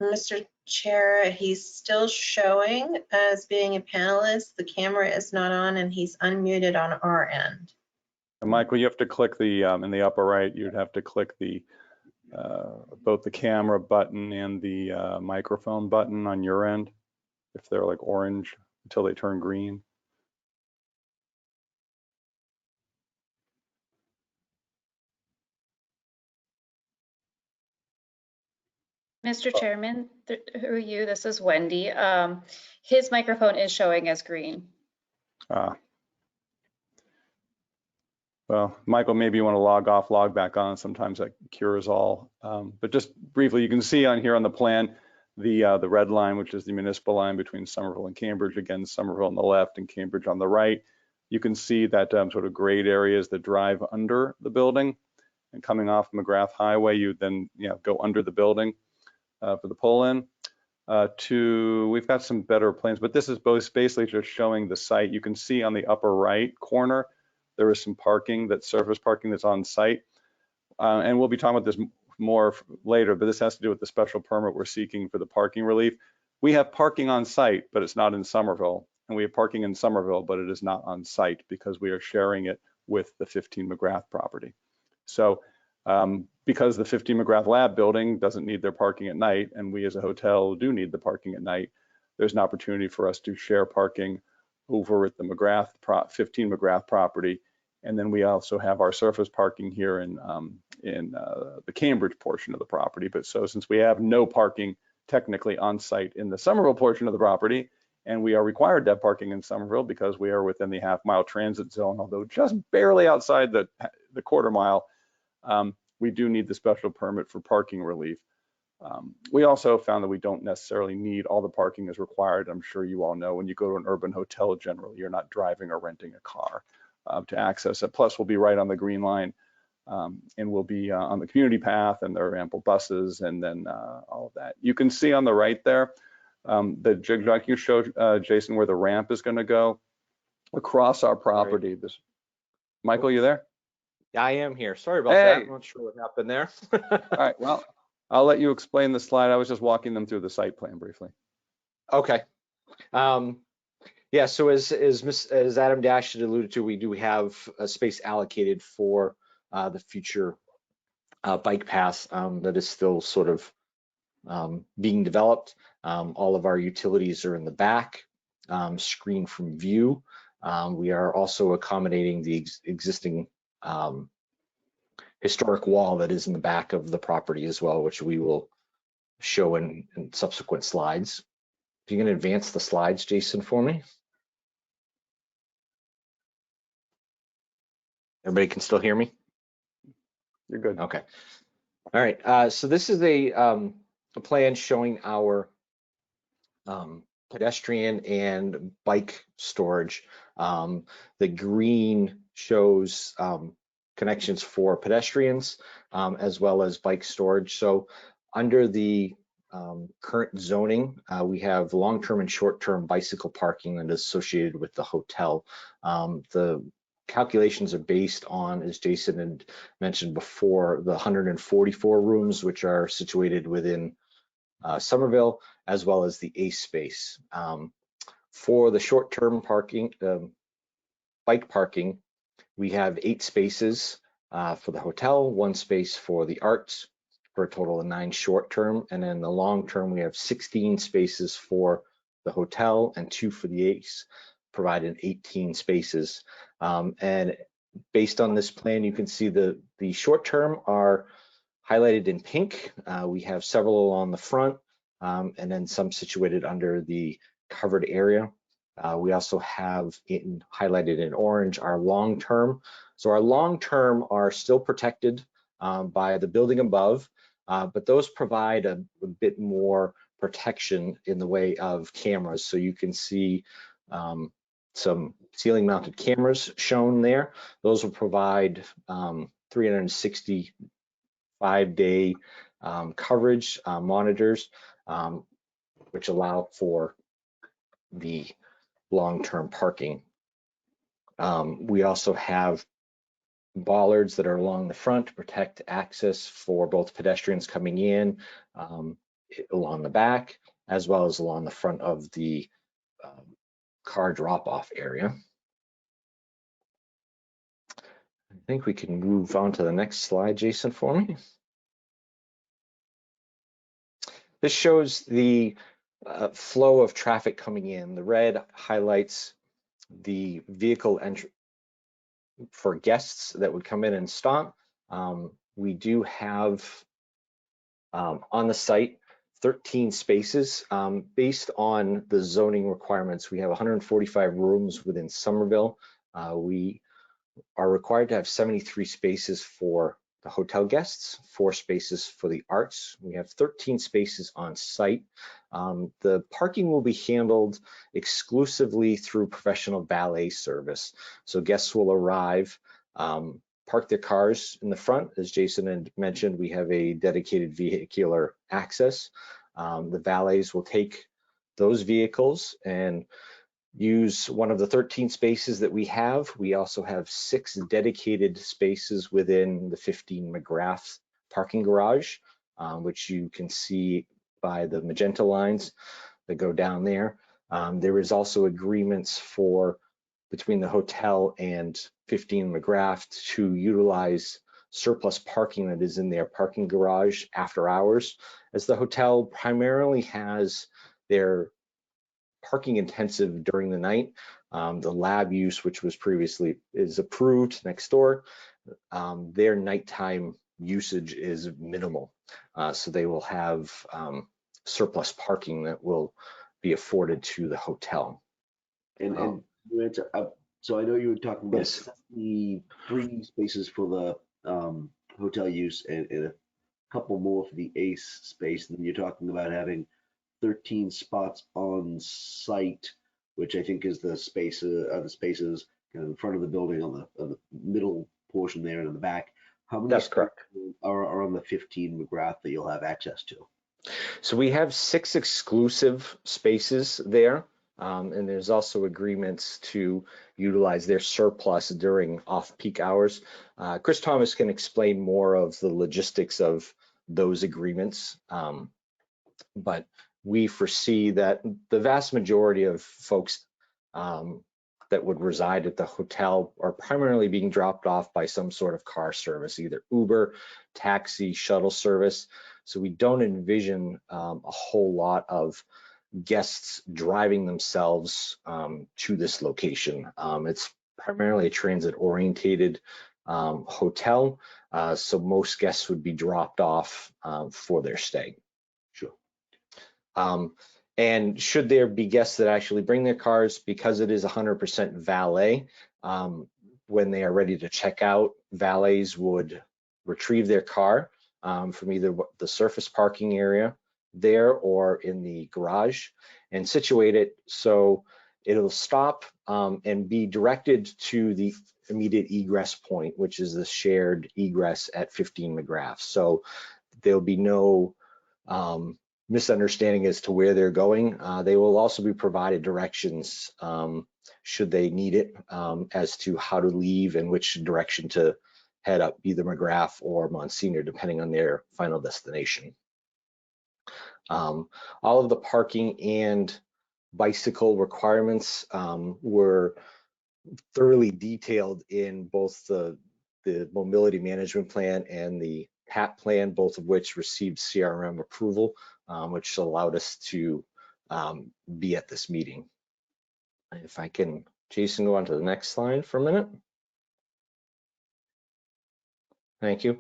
Mr. Chair, he's still showing as being a panelist. The camera is not on and he's unmuted on our end. And Michael, you have to click the, in the upper right, you'd have to click the, both the camera button and the microphone button on your end, if they're like orange, until they turn green. Mr. Chairman, through you, this is Wendy. His microphone is showing as green. Well, Michael, maybe you want to log off, log back on. Sometimes that cures all. But just briefly, you can see on here on the plan, the red line, which is the municipal line between Somerville and Cambridge. Again, Somerville on the left and Cambridge on the right. You can see that sort of grade areas that drive under the building. And coming off McGrath Highway, you then go under the building for the pull-in. We've got some better plans, but this is both basically just showing the site. You can see on the upper right corner, there is some parking, that surface parking that's on site. And we'll be talking about this more later, but this has to do with the special permit we're seeking for the parking relief. We have parking on site, but it's not in Somerville. And we have parking in Somerville, but it is not on site because we are sharing it with the 15 McGrath property. So because the 15 McGrath Lab building doesn't need their parking at night, and we as a hotel do need the parking at night, there's an opportunity for us to share parking over at the 15 McGrath property. And then we also have our surface parking here in the Cambridge portion of the property. But so since we have no parking technically on site in the Somerville portion of the property, and we are required to have parking in Somerville because we are within the half-mile transit zone, although just barely outside the quarter mile, we do need the special permit for parking relief. We also found that we don't necessarily need all the parking as required. I'm sure you all know when you go to an urban hotel, generally you're not driving or renting a car to access it. Plus, we'll be right on the Green Line, and we'll be on the community path, and there are ample buses, and then all of that. You can see on the right there, the jigsaw. Can you show Jason where the ramp is going to go across our property? Right. This, Michael, you there? I am here. Sorry about that. Hey. I'm not sure what happened there. All right. Well, I'll let you explain the slide. I was just walking them through the site plan briefly. Okay. Yeah, so as Adam Dash had alluded to, we do have a space allocated for the future bike path that is still sort of being developed. All of our utilities are in the back, screened from view. We are also accommodating the existing historic wall that is in the back of the property as well, which we will show in subsequent slides. If you can advance the slides, Jason, for me. Everybody can still hear me? You're good. Okay. All right. So this is a plan showing our pedestrian and bike storage. The green shows connections for pedestrians as well as bike storage. So under the current zoning, we have long-term and short-term bicycle parking that is associated with the hotel. The calculations are based on, as Jason had mentioned before, the 144 rooms which are situated within Somerville, as well as the ACE space. For the short-term parking, bike parking, we have 8 spaces for the hotel, 1 space for the arts, for a total of 9 short-term, and then the long-term we have 16 spaces for the hotel and 2 for the ACE, provided 18 spaces. And based on this plan, you can see the short-term are highlighted in pink. We have several along the front, and then some situated under the covered area. We also have highlighted in orange our long-term. So our long-term are still protected by the building above, but those provide a bit more protection in the way of cameras. So you can see some ceiling mounted cameras shown there. Those will provide 365-day coverage monitors, which allow for the long-term parking. We also have bollards that are along the front to protect access for both pedestrians coming in along the back, as well as along the front of the car drop-off area. I think we can move on to the next slide, Jason, for me. This shows the flow of traffic coming in. The red highlights the vehicle entry for guests that would come in and stop. We do have on the site 13 spaces. Based on the zoning requirements, we have 145 rooms within Somerville. We are required to have 73 spaces for the hotel guests, 4 spaces for the arts. We have 13 spaces on site. The parking will be handled exclusively through professional valet service. So guests will arrive, park their cars in the front. As Jason had mentioned, we have a dedicated vehicular access. The valets will take those vehicles and use one of the 13 spaces that we have. We also have 6 dedicated spaces within the 15 McGrath parking garage, which you can see by the magenta lines that go down there. There is also agreements between the hotel and 15 McGrath to utilize surplus parking that is in their parking garage after hours, as the hotel primarily has their parking intensive during the night. The lab use, which was previously is approved next door, their nighttime usage is minimal. So they will have surplus parking that will be afforded to the hotel. And so I know you were talking about Yes. the 3 spaces for the hotel use and a couple more for the ACE space. And then you're talking about having 13 spots on site, which I think is the spaces kind of in front of the building on the middle portion there and in the back. How many That's correct. are on the 15 McGrath that you'll have access to? So we have 6 exclusive spaces there, and there's also agreements to utilize their surplus during off-peak hours. Chris Thomas can explain more of the logistics of those agreements, but we foresee that the vast majority of folks that would reside at the hotel are primarily being dropped off by some sort of car service, either Uber, taxi, shuttle service. So we don't envision a whole lot of guests driving themselves to this location. It's primarily a transit-orientated hotel, so most guests would be dropped off for their stay. Sure. And should there be guests that actually bring their cars, because it is 100% valet, when they are ready to check out, valets would retrieve their car from either the surface parking area there or in the garage and situate it so it'll stop and be directed to the immediate egress point, which is the shared egress at 15 McGrath. So there'll be no misunderstanding as to where they're going. They will also be provided directions should they need it as to how to leave and which direction to head up, either McGrath or Monsignor, depending on their final destination. All of the parking and bicycle requirements were thoroughly detailed in both the mobility management plan and the PAT plan, both of which received CRM approval, which allowed us to be at this meeting. If I can, Jason, go on to the next slide for a minute. Thank you.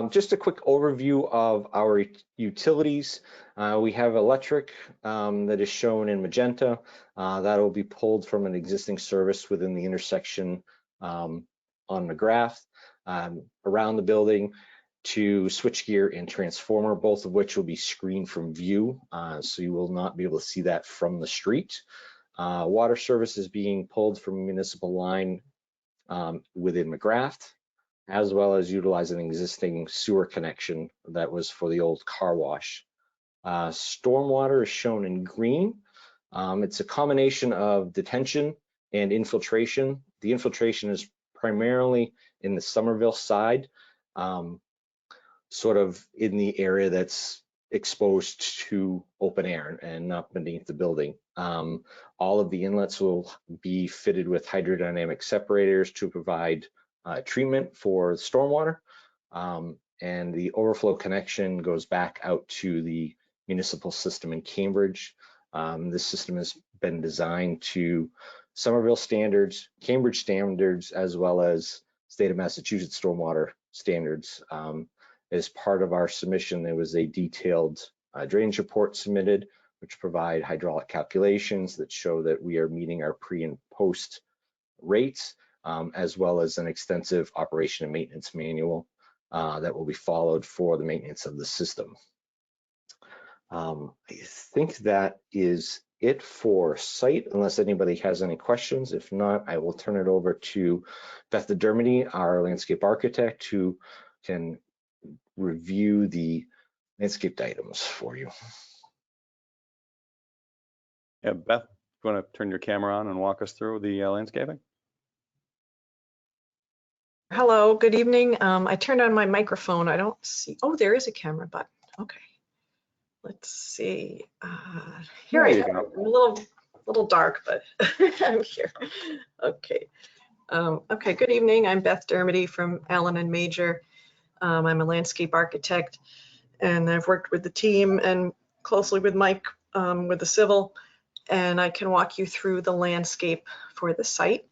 Just a quick overview of our utilities. We have electric that is shown in magenta. That will be pulled from an existing service within the intersection on McGrath, around the building to switchgear and transformer, both of which will be screened from view, so you will not be able to see that from the street. Water service is being pulled from a municipal line within McGrath, as well as utilizing an existing sewer connection that was for the old car wash. Stormwater is shown in green. It's a combination of detention and infiltration. The infiltration is primarily in the Somerville side, sort of in the area that's exposed to open air and not beneath the building. All of the inlets will be fitted with hydrodynamic separators to provide treatment for stormwater, and the overflow connection goes back out to the municipal system in Cambridge. This system has been designed to Somerville standards, Cambridge standards, as well as state of Massachusetts stormwater standards. As part of our submission, there was a detailed drainage report submitted, which provide hydraulic calculations that show that we are meeting our pre and post rates, as well as an extensive operation and maintenance manual that will be followed for the maintenance of the system. I think that is it for site, unless anybody has any questions. If not, I will turn it over to Beth Dermody, our landscape architect, who can review the landscaped items for you. Yeah, Beth, you want to turn your camera on and walk us through the landscaping? Hello, good evening. I turned on my microphone. I don't see, oh, there is a camera button. Okay. Let's see. Here I am. I'm a little dark, but I'm here. Okay. Okay, good evening. I'm Beth Dermody from Allen and Major. I'm a landscape architect, and I've worked with the team and closely with Mike with the civil, and I can walk you through the landscape for the site.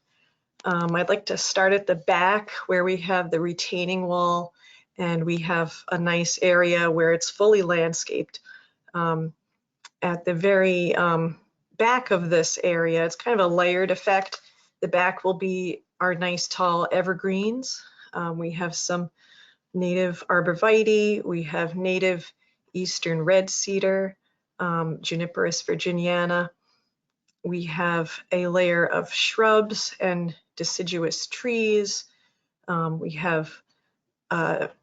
I'd like to start at the back where we have the retaining wall, and we have a nice area where it's fully landscaped. At the very back of this area, it's kind of a layered effect. The back will be our nice tall evergreens. We have some native arborvitae, we have native eastern red cedar, Juniperus virginiana. We have a layer of shrubs and deciduous trees. We have Betula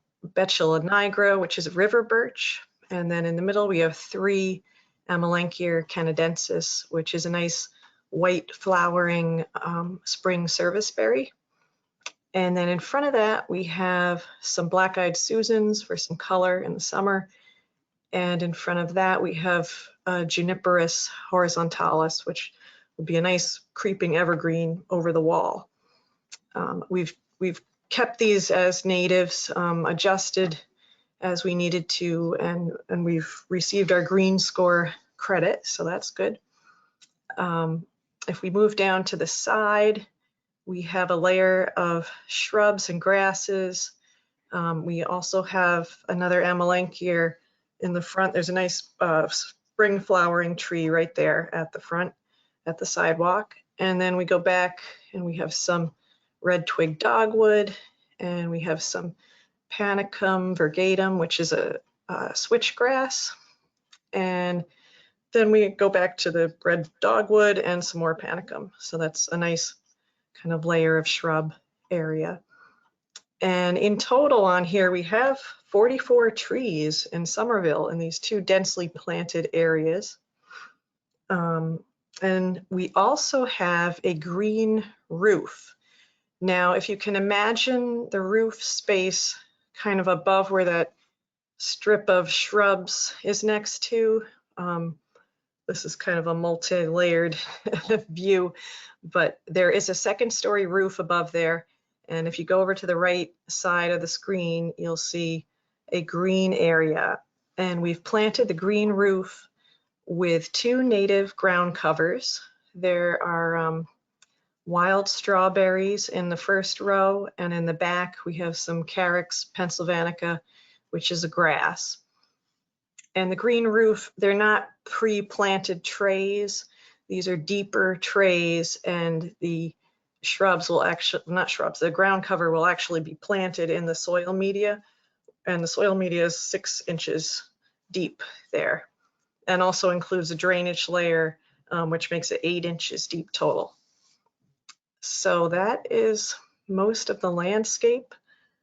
nigra, which is a river birch. And then in the middle, we have 3 Amelanchier canadensis, which is a nice white flowering spring serviceberry. And then in front of that, we have some black-eyed Susans for some color in the summer. And in front of that, we have Juniperus horizontalis, which would be a nice creeping evergreen over the wall. We've kept these as natives, adjusted as we needed to, and we've received our green score credit, so that's good. If we move down to the side, we have a layer of shrubs and grasses. We also have another Amelanchier in the front. There's a nice spring flowering tree right there at the front, at the sidewalk. And then we go back and we have some red twig dogwood, and we have some Panicum virgatum, which is a switchgrass. And then we go back to the red dogwood and some more Panicum. So that's a nice kind of layer of shrub area. And in total on here, we have 44 trees in Somerville in these 2 densely planted areas. And we also have a green roof. Now, if you can imagine the roof space kind of above where that strip of shrubs is next to, this is kind of a multi-layered view, but there is a 2nd-story roof above there. And if you go over to the right side of the screen, you'll see a green area. And we've planted the green roof with 2 native ground covers. There are wild strawberries in the first row, and in the back we have some Carex pennsylvanica, which is a grass. And the green roof, they're not pre-planted trays. These are deeper trays, and the shrubs will actually, not shrubs, the ground cover will actually be planted in the soil media. And the soil media is 6 inches deep there, and also includes a drainage layer, which makes it 8 inches deep total. So that is most of the landscape.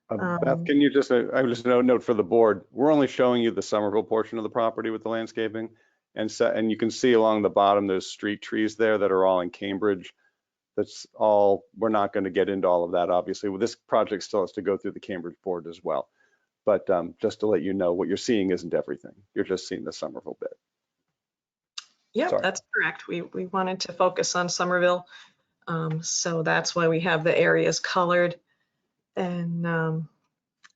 Beth, can you just, I would just note for the board, we're only showing you the Somerville portion of the property with the landscaping. And you can see along the bottom, those street trees there that are all in Cambridge. That's all, we're not going to get into all of that, obviously. Well, this project still has to go through the Cambridge board as well. But just to let you know, what you're seeing isn't everything. You're just seeing the Somerville bit. Yeah, Sorry. that's correct. We wanted to focus on Somerville. So that's why we have the areas colored. And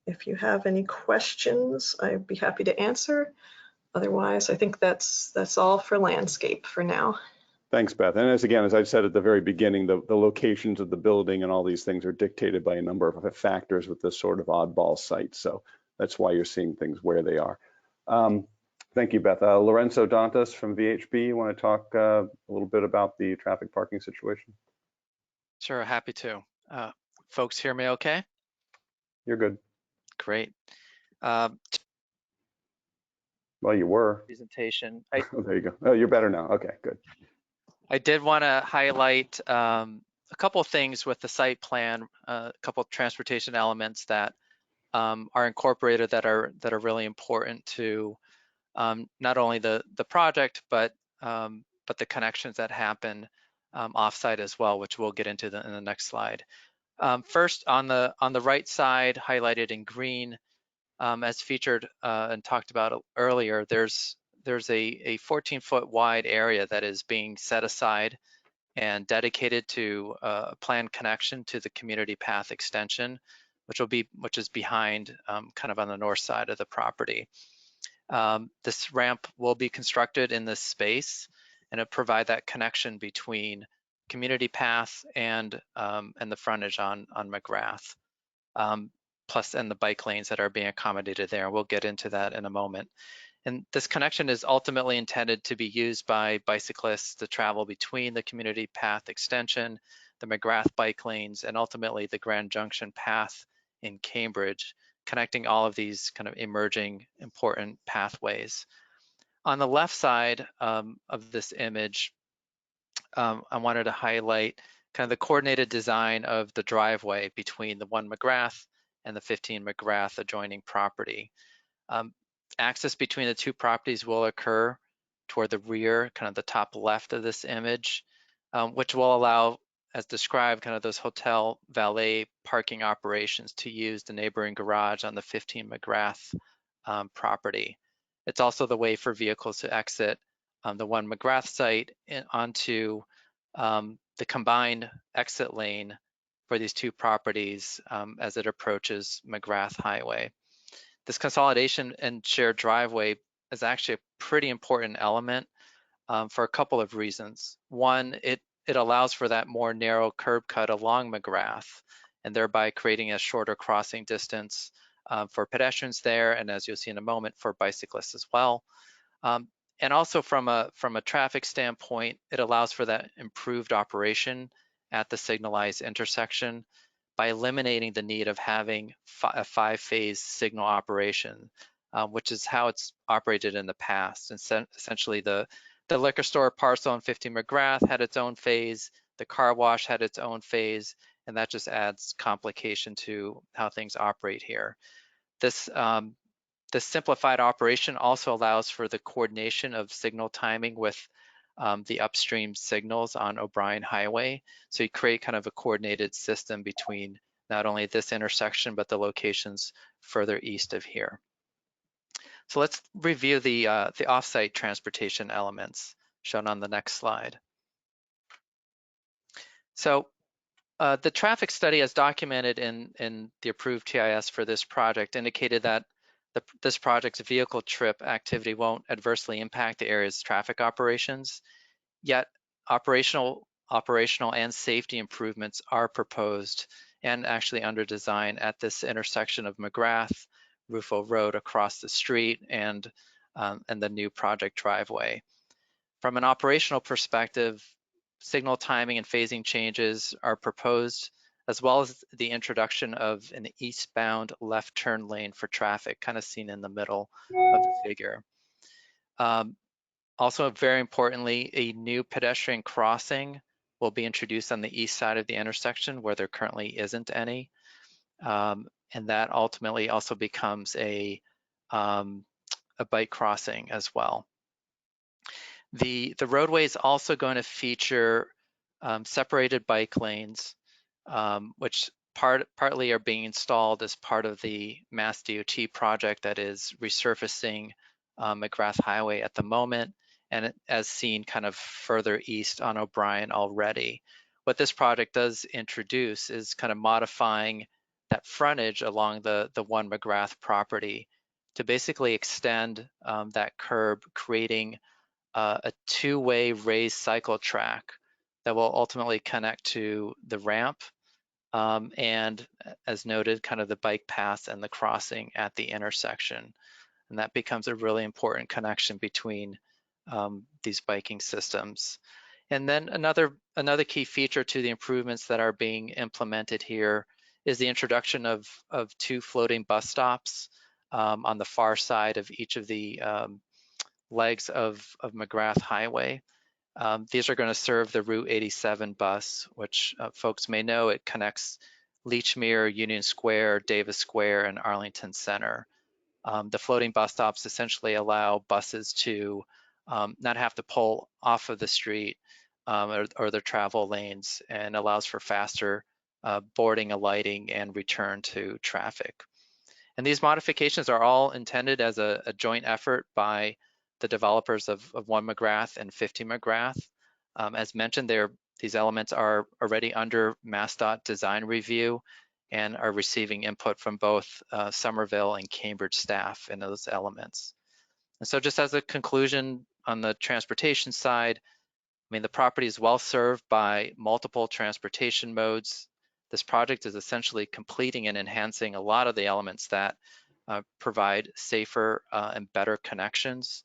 if you have any questions, I'd be happy to answer. Otherwise, I think that's all for landscape for now. Thanks, Beth. And as I said at the very beginning, the locations of the building and all these things are dictated by a number of factors with this sort of oddball site. So that's why you're seeing things where they are. Thank you, Beth. Lorenzo Dantas from VHB, you want to talk a little bit about the traffic parking situation? Sure, happy to. Folks hear me okay? You're good. Great. Well, you were. Presentation. Oh, there you go. Oh, you're better now. Okay, good. I did want to highlight a couple of things with the site plan, a couple of transportation elements that are incorporated that are really important to not only the project, but the connections that happen offsite as well, which we'll get into in the next slide. First, on the right side, highlighted in green, as featured and talked about earlier, there's a 14-foot wide area that is being set aside and dedicated to a planned connection to the community path extension, which is behind kind of on the north side of the property. This ramp will be constructed in this space, and it'll provide that connection between community path and the frontage on McGrath, plus and the bike lanes that are being accommodated there. We'll get into that in a moment. And this connection is ultimately intended to be used by bicyclists to travel between the community path extension, the McGrath bike lanes, and ultimately the Grand Junction path in Cambridge connecting all of these kind of emerging important pathways. On the left side of this image, I wanted to highlight kind of the coordinated design of the driveway between the 1 McGrath and the 15 McGrath adjoining property. Access between the two properties will occur toward the rear, kind of the top left of this image, which will allow, as described, kind of those hotel valet parking operations to use the neighboring garage on the 15 McGrath property. It's also the way for vehicles to exit the 1 McGrath site and onto the combined exit lane for these two properties as it approaches McGrath Highway. This consolidation and shared driveway is actually a pretty important element for a couple of reasons. One, it allows for that more narrow curb cut along McGrath, and thereby creating a shorter crossing distance for pedestrians there, and as you'll see in a moment, for bicyclists as well. And also from a traffic standpoint, it allows for that improved operation at the signalized intersection by eliminating the need of having a 5-phase signal operation, which is how it's operated in the past. And essentially the liquor store parcel on 15 McGrath had its own phase, the car wash had its own phase, and that just adds complication to how things operate here. This simplified operation also allows for the coordination of signal timing with the upstream signals on O'Brien Highway. So you create kind of a coordinated system between not only this intersection, but the locations further east of here. So let's review the offsite transportation elements shown on the next slide. So the traffic study as documented in the approved TIS for this project indicated that this project's vehicle trip activity won't adversely impact the area's traffic operations, yet operational and safety improvements are proposed and actually under design at this intersection of McGrath, Rufo Road across the street, and the new project driveway. From an operational perspective, signal timing and phasing changes are proposed, as well as the introduction of an eastbound left turn lane for traffic, kind of seen in the middle of the figure. Also, very importantly, a new pedestrian crossing will be introduced on the east side of the intersection where there currently isn't any. And that ultimately also becomes a bike crossing as well. The roadway is also going to feature separated bike lanes, which partly are being installed as part of the Mass DOT project that is resurfacing McGrath Highway at the moment, and as seen kind of further east on O'Brien already. What this project does introduce is kind of modifying that frontage along the 1 McGrath property to basically extend that curb, creating a two-way raised cycle track that will ultimately connect to the ramp and, as noted, kind of the bike path and the crossing at the intersection. And that becomes a really important connection between these biking systems. And then another key feature to the improvements that are being implemented here is the introduction of 2 floating bus stops on the far side of each of the legs of McGrath Highway. These are going to serve the Route 87 bus, which folks may know it connects Leechmere, Union Square, Davis Square, and Arlington Center. The floating bus stops essentially allow buses to not have to pull off of the street or their travel lanes, and allows for faster boarding, alighting, and return to traffic. And these modifications are all intended as a joint effort by the developers of 1 McGrath and 50 McGrath. As mentioned, these elements are already under MassDOT design review and are receiving input from both Somerville and Cambridge staff in those elements. And so just as a conclusion on the transportation side, I mean, the property is well served by multiple transportation modes. This project is essentially completing and enhancing a lot of the elements that provide safer and better connections.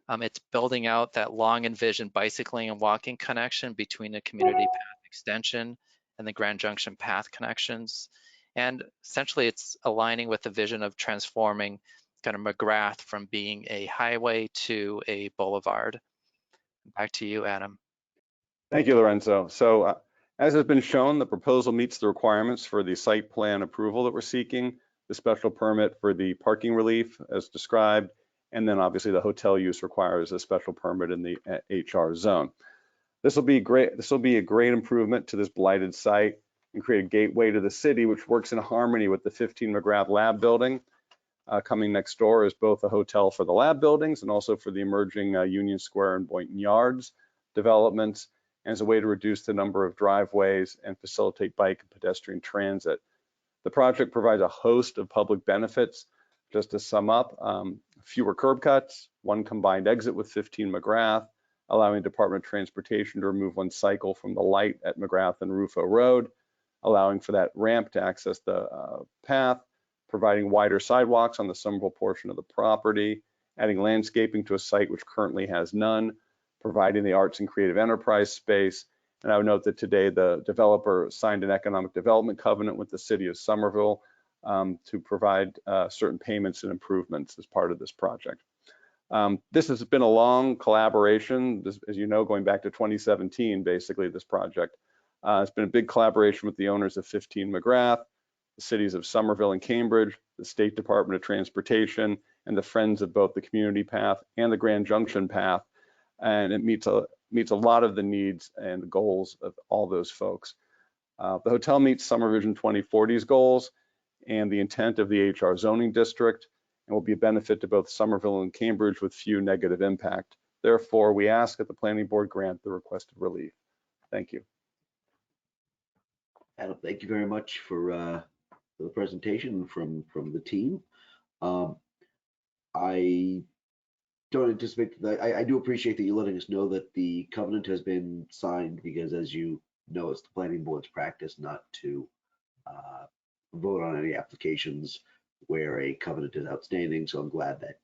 It's building out that long envisioned bicycling and walking connection between the community path extension and the Grand Junction path connections. And essentially it's aligning with the vision of transforming kind of McGrath from being a highway to a boulevard. Back to you, Adam. Thank you, Lorenzo. So as has been shown, the proposal meets the requirements for the site plan approval that we're seeking, the special permit for the parking relief as described, and then obviously the hotel use requires a special permit in the HR zone. This will be great. This will be a great improvement to this blighted site and create a gateway to the city, which works in harmony with the 15 McGrath Lab building. Coming next door is both a hotel for the lab buildings and also for the emerging Union Square and Boynton Yards developments, and as a way to reduce the number of driveways and facilitate bike and pedestrian transit. The project provides a host of public benefits. Just to sum up, fewer curb cuts, one combined exit with 15 McGrath, allowing Department of Transportation to remove one cycle from the light at McGrath and Rufo Road, allowing for that ramp to access the path, providing wider sidewalks on the Somerville portion of the property, adding landscaping to a site which currently has none, providing the arts and creative enterprise space. And I would note that today the developer signed an economic development covenant with the city of Somerville to provide certain payments and improvements as part of this project. This has been a long collaboration, as you know, going back to 2017, basically, this project. It's been a big collaboration with the owners of 15 McGrath, the cities of Somerville and Cambridge, the State Department of Transportation, and the Friends of both the Community Path and the Grand Junction Path. And it meets a lot of the needs and the goals of all those folks. The hotel meets Summer Vision 2040's goals and the intent of the HR zoning district, and will be a benefit to both Somerville and Cambridge with few negative impact. Therefore, we ask that the planning board grant the requested relief. Thank you. Adam, thank you very much for the presentation from the team. I don't anticipate that. I do appreciate that you letting us know that the covenant has been signed, because as you know, it's the planning board's practice not to vote on any applications where a covenant is outstanding. So I'm glad that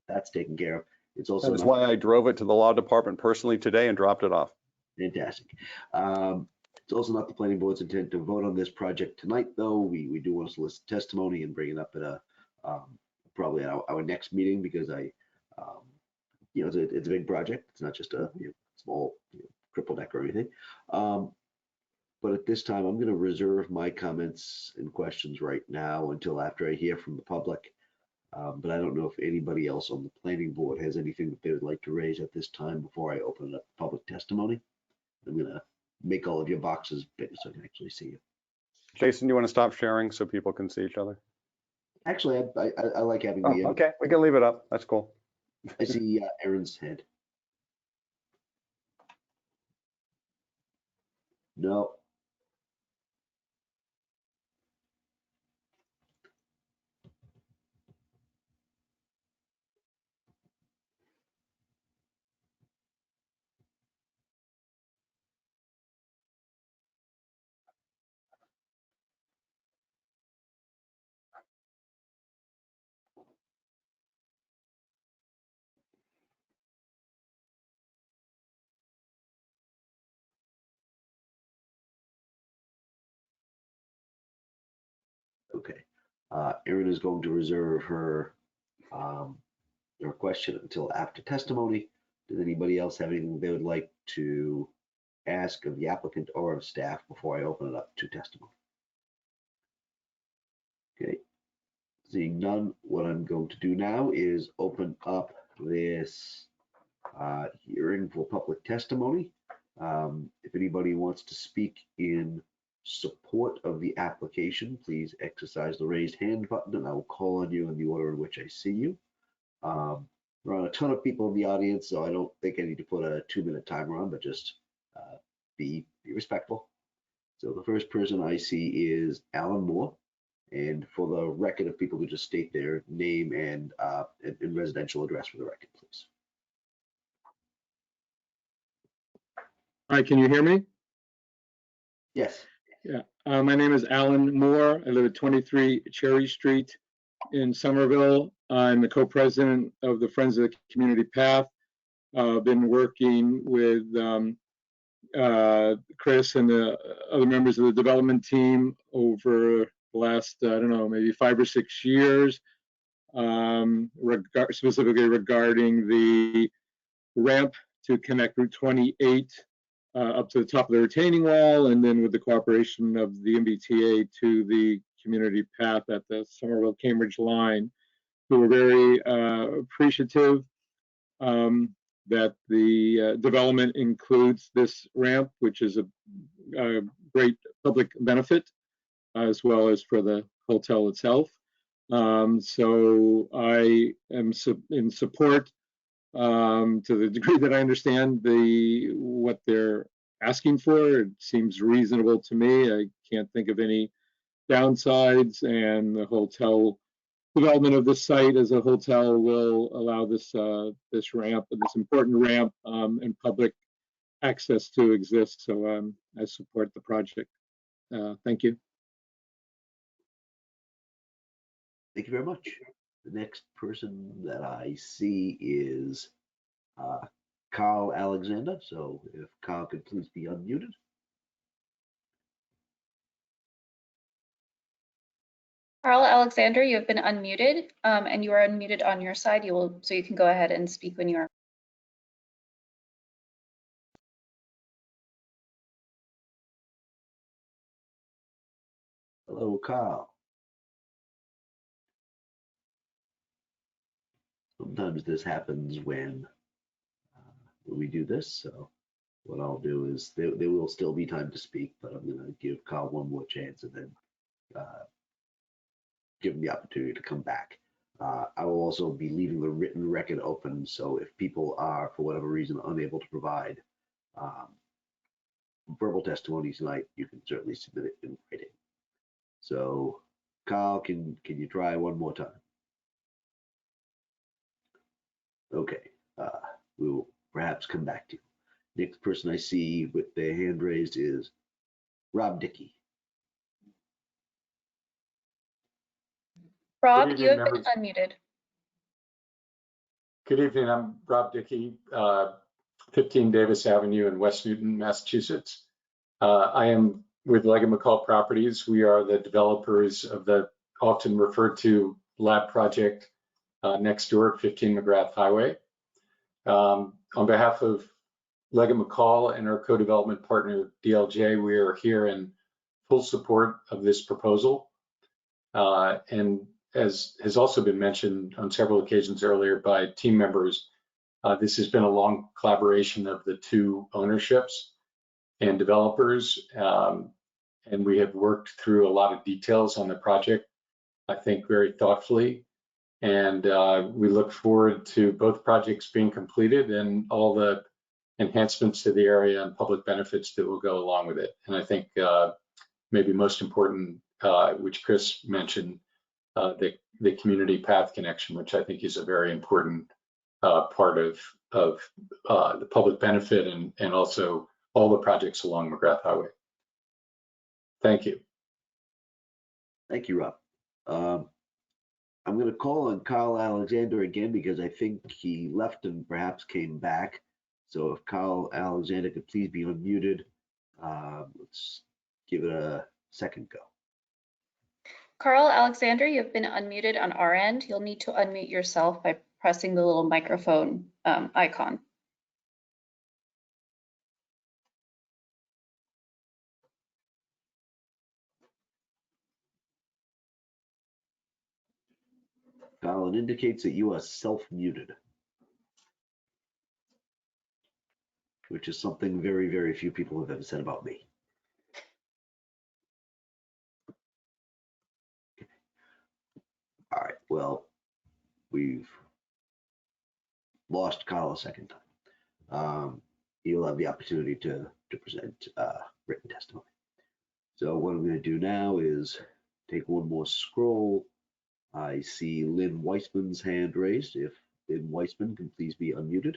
that's taken care of. It's also that's why I drove it to the law department personally today and dropped it off. Fantastic. It's also not the planning board's intent to vote on this project tonight, though. We do want to solicit testimony and bring it up at a probably our next meeting, because it's a big project. It's not just a small triple deck or anything. But at this time, I'm going to reserve my comments and questions right now until after I hear from the public. But I don't know if anybody else on the planning board has anything that they would like to raise at this time before I open it up to public testimony. I'm going to make all of your boxes bigger so I can actually see you. Jason, you want to stop sharing so people can see each other? Actually, I like having the. Okay, we can leave it up. That's cool. I see Aaron's head. No. Okay. Erin is going to reserve her question until after testimony. Does anybody else have anything they would like to ask of the applicant or of staff before I open it up to testimony? Okay. Seeing none, what I'm going to do now is open up this hearing for public testimony. If anybody wants to speak in support of the application, please exercise the raised hand button and I will call on you in the order in which I see you. There are a ton of people in the audience, so I don't think I need to put a 2-minute timer on, but just be respectful. So the first person I see is Alan Moore. And for the record, if people could just state their name and residential address for the record, please. Hi, can you hear me? Yes. Yeah, my name is Alan Moore. I live at 23 Cherry Street in Somerville. I'm the co-president of the Friends of the Community Path. Been working with Chris and the other members of the development team over the last, I don't know, maybe 5 or 6 years, specifically regarding the ramp to connect Route 28 up to the top of the retaining wall, and then with the cooperation of the MBTA to the community path at the Somerville-Cambridge line. We were very appreciative that the development includes this ramp, which is a great public benefit, as well as for the hotel itself. So I am in support to the degree that I understand what they're asking for. It seems reasonable to me. I can't think of any downsides, and the hotel development of this site as a hotel will allow this ramp, this important ramp, and public access to exist. So I support the project. Thank you. Thank you very much. The next person that I see is Carl Alexander. So if Carl could please be unmuted. Carl Alexander, you have been unmuted, and you are unmuted on your side. So you can go ahead and speak when you are. Hello, Carl. Sometimes this happens when we do this. So what I'll do is there will still be time to speak, but I'm going to give Carl one more chance and then give him the opportunity to come back. I will also be leaving the written record open, so if people are, for whatever reason, unable to provide verbal testimony tonight, you can certainly submit it in writing. So, Carl, can you try one more time? Okay, we will perhaps come back to you. Next person I see with their hand raised is Rob Dickey. Rob, you have been unmuted. Good evening. I'm Rob Dickey, 15 Davis Avenue in West Newton, Massachusetts. I am with Leggett McCall Properties. We are the developers of the often referred to lab project next door at 15 McGrath Highway. On behalf of Leggett McCall and our co-development partner DLJ, we are here in full support of this proposal. And as has also been mentioned on several occasions earlier by team members, this has been a long collaboration of the two ownerships and developers, and we have worked through a lot of details on the project, I think very thoughtfully, and we look forward to both projects being completed and all the enhancements to the area and public benefits that will go along with it. And I think maybe most important, which Chris mentioned, the community path connection, which I think is a very important part of the public benefit and also all the projects along McGrath Highway. Thank you. Thank you, Rob. I'm going to call on Carl Alexander again because I think he left and perhaps came back. So if Carl Alexander could please be unmuted, let's give it a second go. Carl Alexander, you have been unmuted on our end. You'll need to unmute yourself by pressing the little microphone icon. Carl, it indicates that you are self-muted, which is something very, very few people have ever said about me. All right, well, we've lost Carl a second time. He'll have the opportunity to present written testimony. So what I'm going to do now is take one more scroll. I see Lynn Weissman's hand raised. If Lynn Weissman can please be unmuted.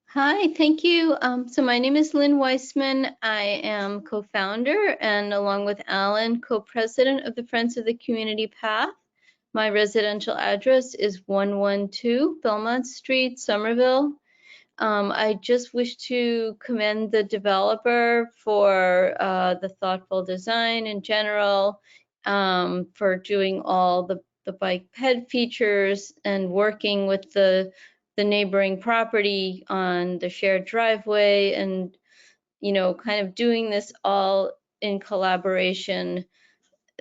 Hi, thank you. So my name is Lynn Weissman. I am co-founder and along with Alan, co-president of the Friends of the Community Path. My residential address is 112 Belmont Street, Somerville. I just wish to commend the developer for the thoughtful design in general, for doing all the bike ped features and working with the neighboring property on the shared driveway, and kind of doing this all in collaboration,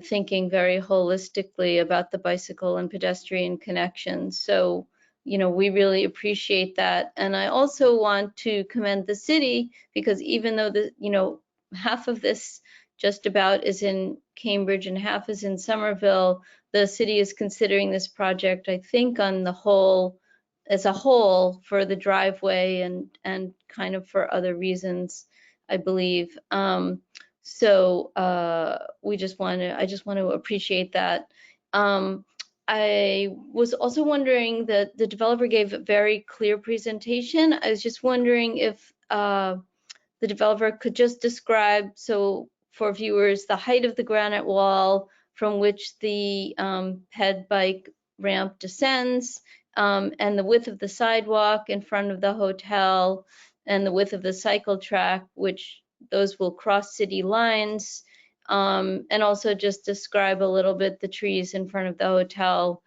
thinking very holistically about the bicycle and pedestrian connections. So, we really appreciate that. And I also want to commend the city, because even though half of this just about is in Cambridge and half is in Somerville, the city is considering this project, I think, on the whole, as a whole, for the driveway and kind of for other reasons, I believe. So I just want to appreciate that. I was also wondering that the developer gave a very clear presentation. I was just wondering if the developer could just describe, so for viewers, the height of the granite wall from which the ped bike ramp descends, and the width of the sidewalk in front of the hotel, and the width of the cycle track, which those will cross city lines, and also just describe a little bit the trees in front of the hotel,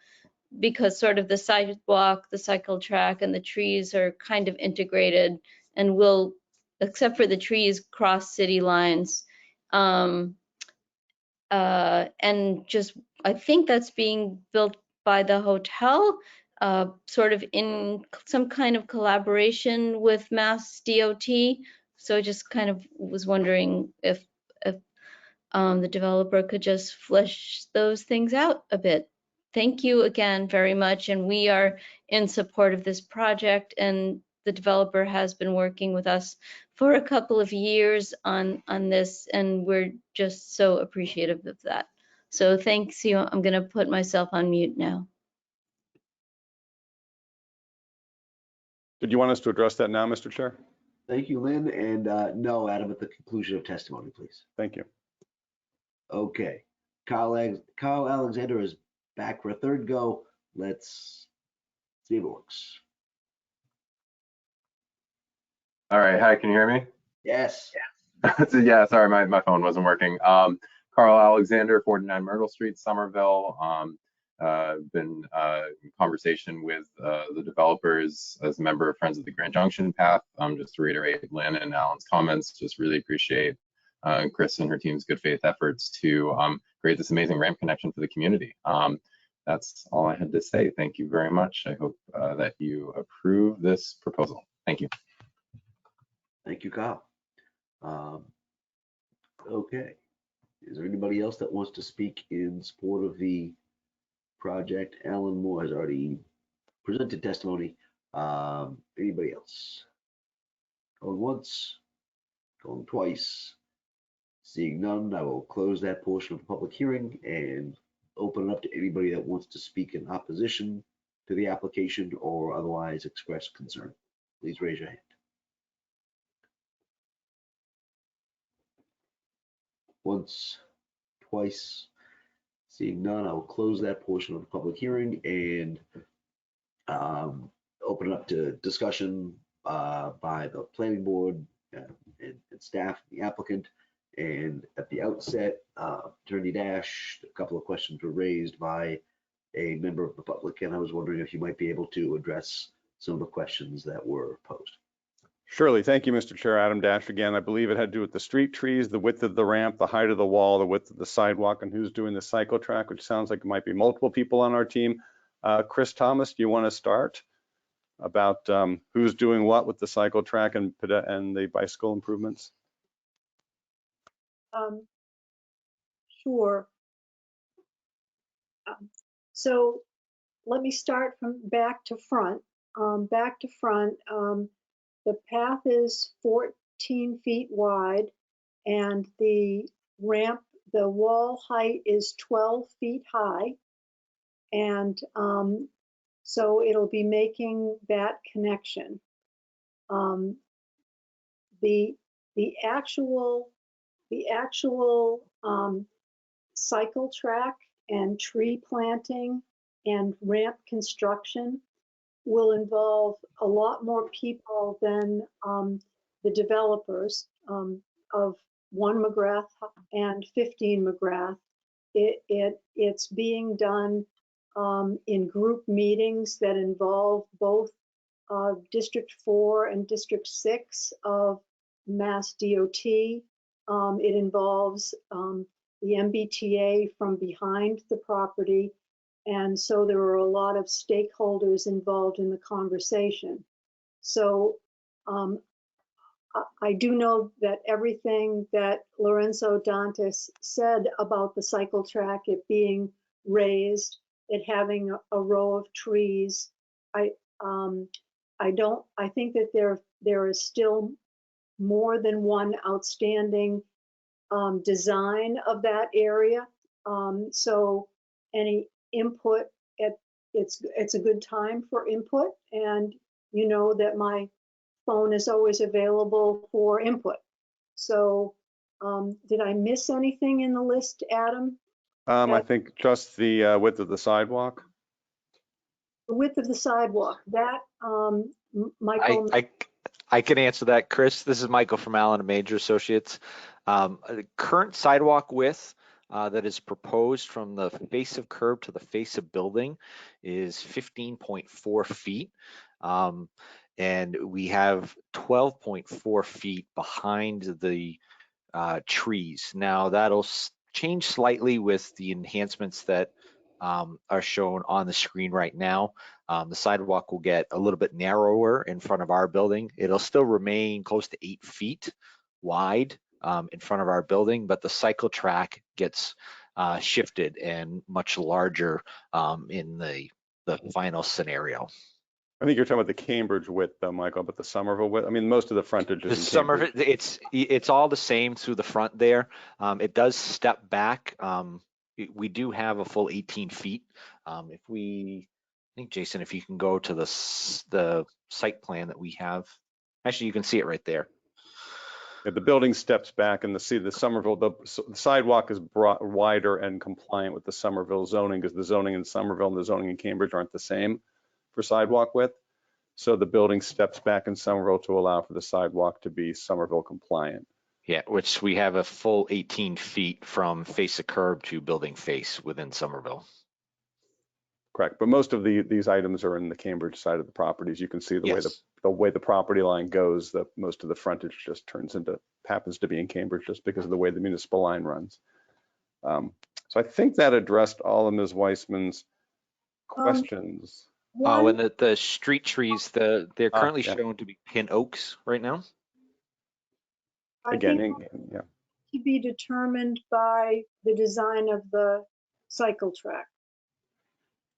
because sort of the sidewalk, the cycle track, and the trees are kind of integrated and will, except for the trees, cross city lines. And just, I think that's being built by the hotel, sort of in some kind of collaboration with Mass DOT. So I just kind of was wondering if the developer could just flesh those things out a bit. Thank you again very much, and we are in support of this project, and the developer has been working with us for a couple of years on this, and we're just so appreciative of that. So thanks you. I'm going to put myself on mute now. Did you want us to address that now, Mr. Chair? Thank you, Lynn. And no, Adam, at the conclusion of testimony, please. Thank you. Okay. Kyle Alexander is back for a third go. Let's see if it works. All right. Hi, can you hear me? Yes. So, yeah, sorry, my phone wasn't working. Carl Alexander, 49 Myrtle Street, Somerville. Been in conversation with the developers as a member of Friends of the Grand Junction Path. Just to reiterate Lynn and Alan's comments, just really appreciate Chris and her team's good faith efforts to create this amazing ramp connection for the community. That's all I had to say. Thank you very much. I hope that you approve this proposal. Thank you. Thank you, Kyle. Okay. Is there anybody else that wants to speak in support of the project? Alan Moore has already presented testimony. Anybody else? Going once, going twice. Seeing none, I will close that portion of the public hearing and open it up to anybody that wants to speak in opposition to the application or otherwise express concern. Please raise your hand. Once, twice. Seeing none, I will close that portion of the public hearing and open it up to discussion by the planning board and staff, the applicant. And at the outset, Attorney Dash, a couple of questions were raised by a member of the public, and I was wondering if you might be able to address some of the questions that were posed. Surely. Thank you, Mr. Chair. Adam Dash again. I believe it had to do with the street trees, the width of the ramp, the height of the wall, the width of the sidewalk, and who's doing the cycle track, which sounds like it might be multiple people on our team. Chris Thomas, do you want to start about who's doing what with the cycle track and the bicycle improvements? Sure. So let me start from back to front. The path is 14 feet wide and the ramp, the wall height is 12 feet high. And so it'll be making that connection. The actual cycle track and tree planting and ramp construction will involve a lot more people than the developers of 1 McGrath and 15 McGrath. It's being done in group meetings that involve both District 4 and District 6 of Mass DOT. It involves the MBTA from behind the property. And so there are a lot of stakeholders involved in the conversation. So I do know that everything that Lorenzo Dantes said about the cycle track, it being raised, it having a row of trees, I think that there is still more than one outstanding design of that area. So any input, it's a good time for input, and you know that my phone is always available for input. So did I miss anything in the list, Adam? I think just the width of the sidewalk. The width of the sidewalk, that Michael. I can answer that, Chris. This is Michael from Allen and Major Associates. The current sidewalk width that is proposed from the face of curb to the face of building is 15.4 feet. And we have 12.4 feet behind the trees. Now that'll change slightly with the enhancements that are shown on the screen right now. The sidewalk will get a little bit narrower in front of our building. It'll still remain close to 8 feet wide in front of our building, but the cycle track gets shifted and much larger in the final scenario. I think you're talking about the Cambridge width though, Michael, but the Somerville width, I mean, most of the frontage is in Cambridge. It's all the same through the front there. It does step back. We do have a full 18 feet. I think Jason, if you can go to the site plan that we have, actually you can see it right there. Yeah, the building steps back, and the Somerville, the sidewalk is wider and compliant with the Somerville zoning, because the zoning in Somerville and the zoning in Cambridge aren't the same for sidewalk width. So the building steps back in Somerville to allow for the sidewalk to be Somerville compliant. Yeah, which we have a full 18 feet from face of curb to building face within Somerville. Correct, but most of these items are in the Cambridge side of the properties. You can see the way the property line goes, most of the frontage just happens to be in Cambridge just because of the way the municipal line runs. So I think that addressed all of Ms. Weissman's questions. And the street trees, they're currently shown to be pin oaks right now. Again, yeah. To be determined by the design of the cycle track.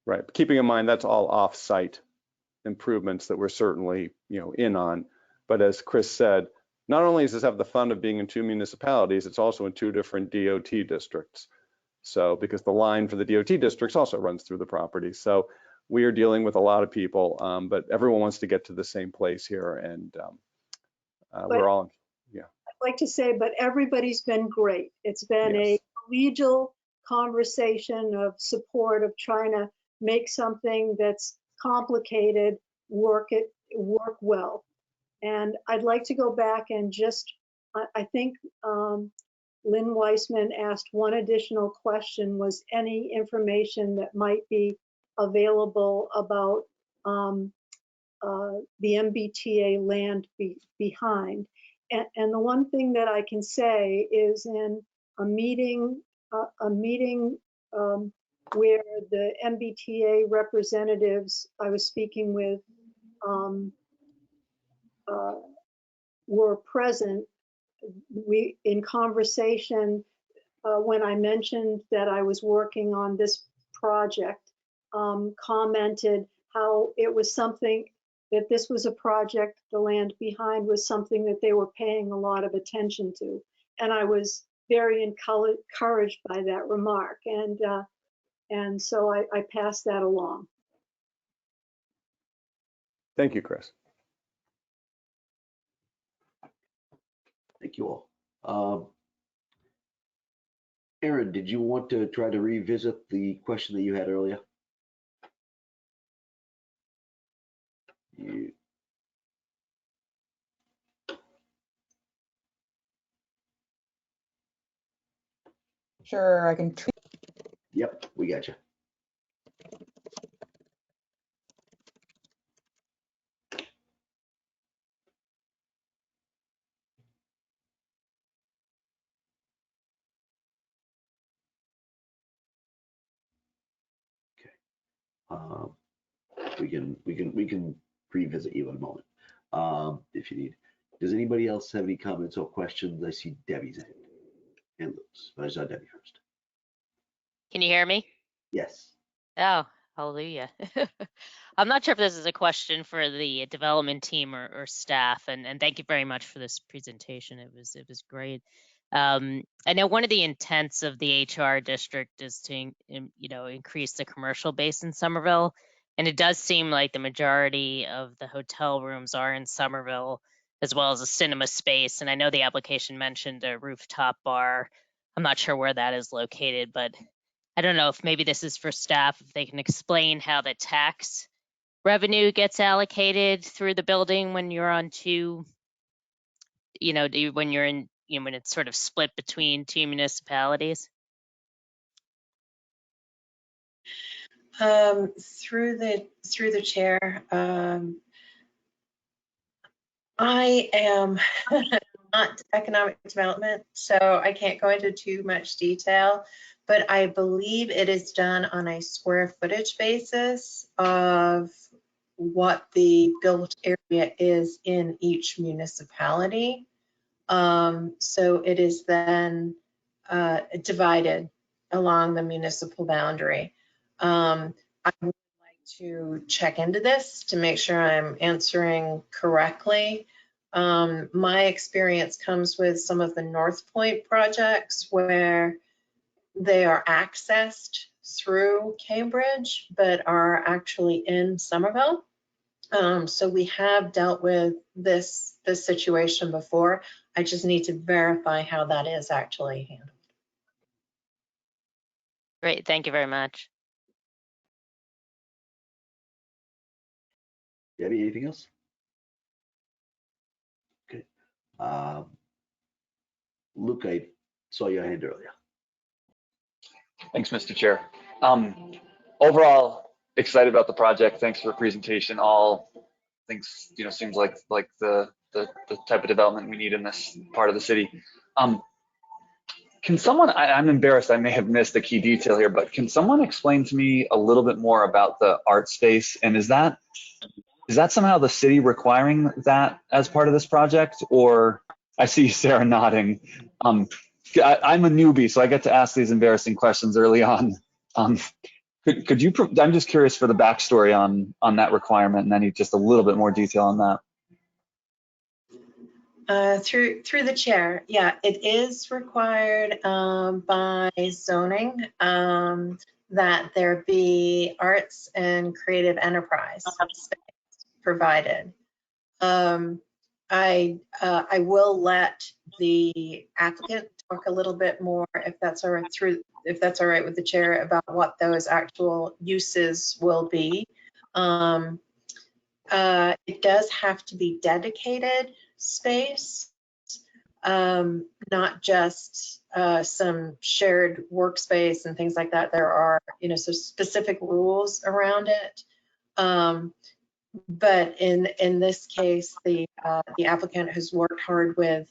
Right, keeping in mind that's all off-site improvements that we're certainly, in on. But as Chris said, not only does this have the fun of being in 2 municipalities, it's also in 2 different DOT districts. So because the line for the DOT districts also runs through the property. So we are dealing with a lot of people, but everyone wants to get to the same place here, and we're all, yeah. I'd like to say, but everybody's been great. It's been a collegial conversation of support of trying to make something that's complicated work well. And I'd like to go back and just, I think Lynn Weissman asked one additional question, was any information that might be available about the MBTA land behind. And the one thing that I can say is in a meeting where the MBTA representatives I was speaking with were present, we in conversation when I mentioned that I was working on this project, commented how it was something that this was a project, the land behind was something that they were paying a lot of attention to. And I was very encouraged by that remark. And so I passed that along. Thank you, Chris. Thank you all. Aaron, did you want to try to revisit the question that you had earlier? You, Sure, I can. yep, we got you. Okay. We can revisit you in a moment if you need. Does anybody else have any comments or questions? I see Debbie's hand. And Luke's. I saw Debbie first. Can you hear me? Yes. Oh, hallelujah. I'm not sure if this is a question for the development team or staff, and thank you very much for this presentation. It was great. I know one of the intents of the HR district is to increase the commercial base in Somerville, and it does seem like the majority of the hotel rooms are in Somerville, as well as a cinema space. And I know the application mentioned a rooftop bar. I'm not sure where that is located, but I don't know if maybe this is for staff, if they can explain how the tax revenue gets allocated through the building when you're on two, when you're in, when it's sort of split between two municipalities. Through the chair, I am not economic development, so I can't go into too much detail, but I believe it is done on a square footage basis of what the built area is in each municipality. So it is then divided along the municipal boundary. I would like to check into this to make sure I'm answering correctly. My experience comes with some of the North Point projects where they are accessed through Cambridge, but are actually in Somerville. So we have dealt with this situation before. I just need to verify how that is actually handled. Great, thank you very much. Debbie, anything else? Okay. Luke, I saw your hand earlier. Thanks, Mr. Chair. Overall, excited about the project. Thanks for the presentation. All things, seems like the type of development we need in this part of the city. Can someone, I'm embarrassed, I may have missed a key detail here, but can someone explain to me a little bit more about the art space? And is that somehow the city requiring that as part of this project? Or I see Sarah nodding. I'm a newbie, so I get to ask these embarrassing questions early on. Could you, I'm just curious for the backstory on that requirement, and I need just a little bit more detail on that. Through the chair, yeah, it is required by zoning that there be arts and creative enterprise space provided. I will let the applicant talk a little bit more, if that's all right, if that's all right with the chair, about what those actual uses will be. It does have to be dedicated space, not just some shared workspace and things like that. There are, so specific rules around it. But in this case, the applicant has worked hard with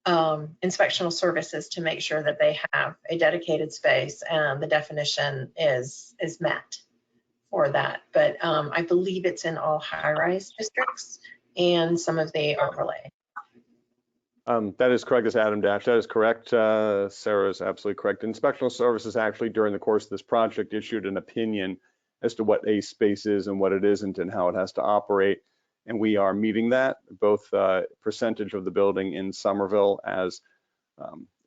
inspectional services to make sure that they have a dedicated space and the definition is met for that. But I believe it's in all high-rise districts and some of the overlay. That is correct, as Adam Dash. That is correct. Sarah is absolutely correct. Inspectional Services actually, during the course of this project, issued an opinion as to what a space is and what it isn't and how it has to operate. And we are meeting that, both percentage of the building in Somerville, as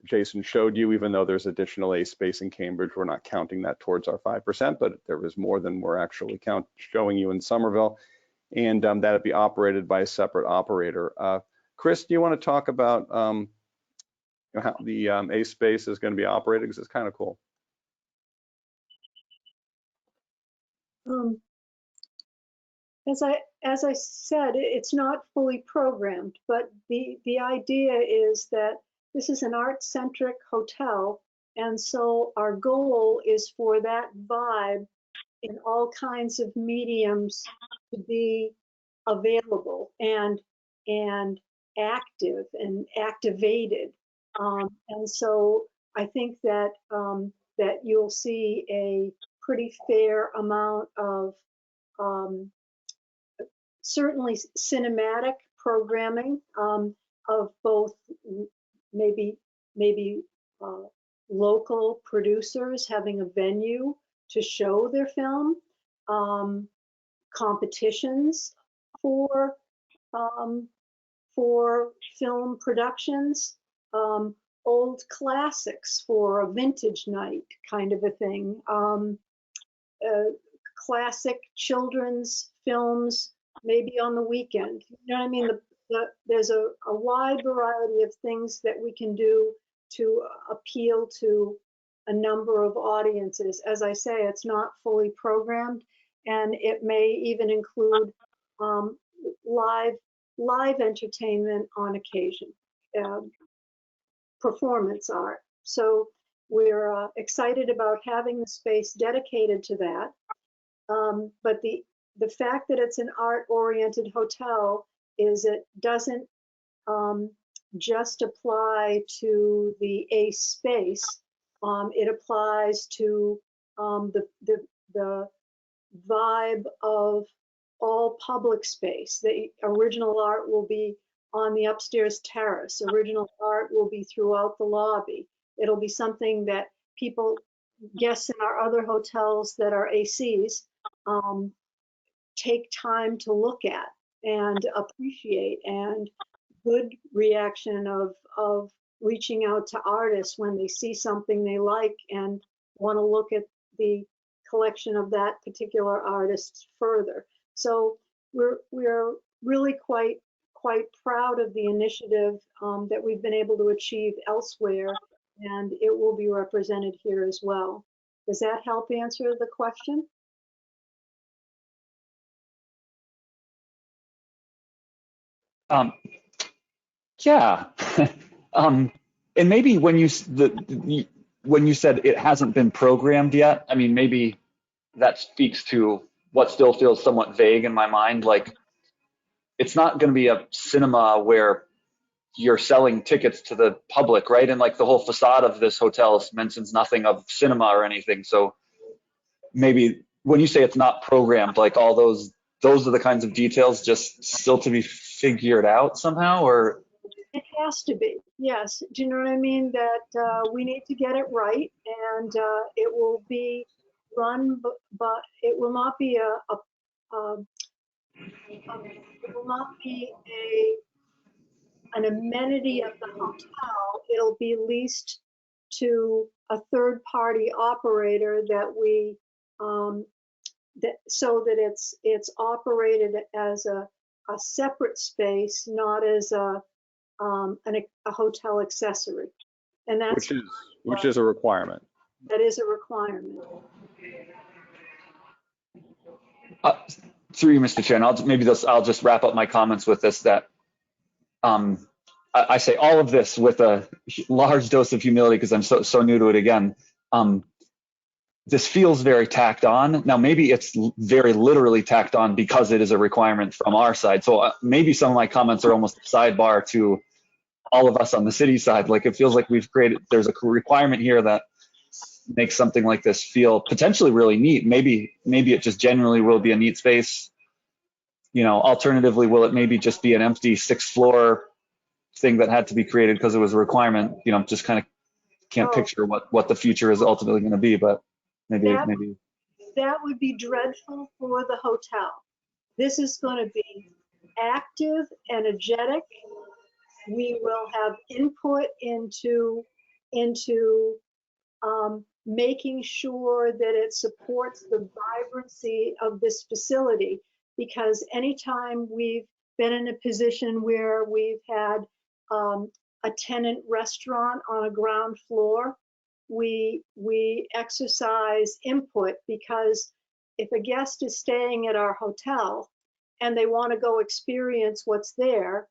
Jason showed you, even though there's additional A space in Cambridge, we're not counting that towards our 5%, but there is more than we're actually showing you in Somerville. And that it be operated by a separate operator. Chris, do you want to talk about how the A space is going to be operated? Because it's kind of cool. As I said, it's not fully programmed, but the idea is that this is an art-centric hotel, and so our goal is for that vibe in all kinds of mediums to be available and active and activated. And so I think that that you'll see a pretty fair amount of certainly cinematic programming of both maybe local producers having a venue to show their film, competitions for film productions, old classics for a vintage night kind of a thing, classic children's films maybe on the weekend. You know what I mean? There's a wide variety of things that we can do to appeal to a number of audiences. As I say, it's not fully programmed, and it may even include live entertainment on occasion, performance art. So we're excited about having the space dedicated to that. But the fact that it's an art-oriented hotel is it doesn't just apply to the ACE space. It applies to the vibe of all public space. The original art will be on the upstairs terrace. Original art will be throughout the lobby. It'll be something that guests in our other hotels that are ACs, take time to look at and appreciate, and good reaction of reaching out to artists when they see something they like and want to look at the collection of that particular artist further. So we're really quite proud of the initiative that we've been able to achieve elsewhere, and it will be represented here as well. Does that help answer the question? Yeah. And maybe when you said it hasn't been programmed yet, I mean, maybe that speaks to what still feels somewhat vague in my mind. Like, it's not going to be a cinema where you're selling tickets to the public, right? And like the whole facade of this hotel mentions nothing of cinema or anything. So maybe when you say it's not programmed, like all those are the kinds of details just still to be figured out somehow, or? It has to be, yes. Do you know what I mean? That we need to get it right, and it will be run, but it will not be an amenity of the hotel. It'll be leased to a third-party operator that we so that it's operated as a separate space, not as a hotel accessory, and that's which is a requirement. That is a requirement. Through you, Mr. Chair, and I'll just wrap up my comments with this, that I say all of this with a large dose of humility because I'm so new to it again. This feels very tacked on. Now, maybe it's very literally tacked on because it is a requirement from our side. So maybe some of my comments are almost a sidebar to all of us on the city side. Like, it feels like there's a requirement here that makes something like this feel potentially really neat. Maybe it just genuinely will be a neat space. You know, alternatively, will it maybe just be an empty 6th floor thing that had to be created because it was a requirement? You know, just kind of can't picture what the future is ultimately going to be, but maybe that would be dreadful for the hotel. This is going to be active, energetic. We will have input into making sure that it supports the vibrancy of this facility, because anytime we've been in a position where we've had a tenant restaurant on a ground floor, we exercise input, because if a guest is staying at our hotel and they want to go experience what's there,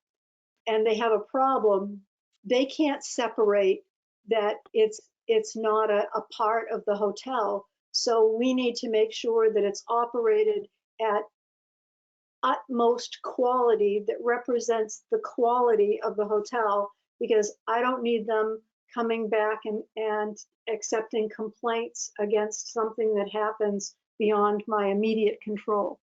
and they have a problem, they can't separate that it's not a part of the hotel. So we need to make sure that it's operated at utmost quality that represents the quality of the hotel, because I don't need them coming back and accepting complaints against something that happens beyond my immediate control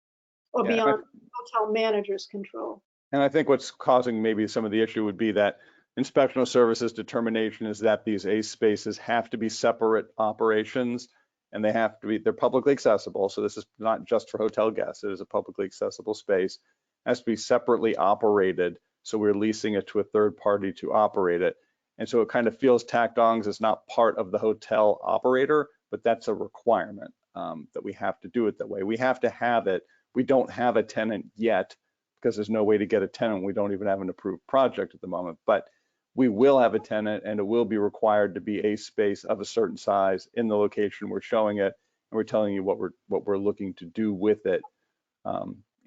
or beyond hotel manager's control. And I think what's causing maybe some of the issue would be that inspectional services determination is that these ACE spaces have to be separate operations, and they have to be, they're publicly accessible. So this is not just for hotel guests. It is a publicly accessible space. It has to be separately operated. So we're leasing it to a third party to operate it. And so it kind of feels tacked on as not part of the hotel operator, but that's a requirement that we have to do it that way. We have to have it. We don't have a tenant yet because there's no way to get a tenant. We don't even have an approved project at the moment, but we will have a tenant, and it will be required to be a space of a certain size in the location we're showing it, and we're telling you what we're looking to do with it.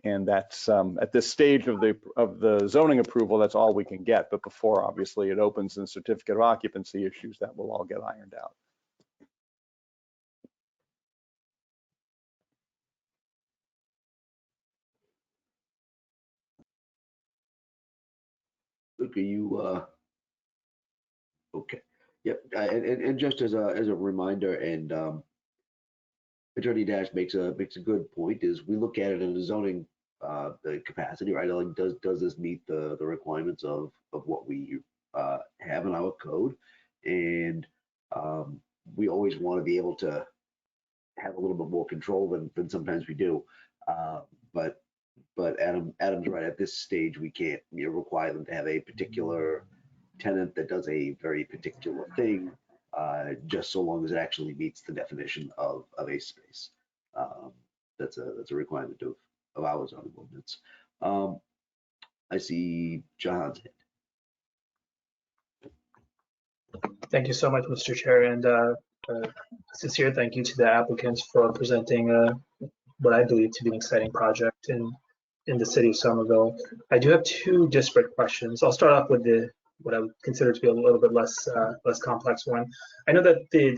And that's at this stage of the zoning approval, that's all we can get. But before, obviously, it opens in certificate of occupancy issues that will all get ironed out. Luke, are you okay? Yep. And just as a reminder, and Attorney Dash makes a good point, is we look at it in the zoning the capacity, right? Like, does this meet the requirements of what we have in our code? And we always want to be able to have a little bit more control than sometimes we do. But Adam's right. At this stage, we can't require them to have a particular tenant that does a very particular thing, just so long as it actually meets the definition of a space. That's a requirement of our zoning ordinance. I see John's hand. Thank you so much, Mr. Chair, and sincere thank you to the applicants for presenting what I believe to be an exciting project in the city of Somerville. I do have two disparate questions. I'll start off with what I would consider to be a little bit less complex one. I know that the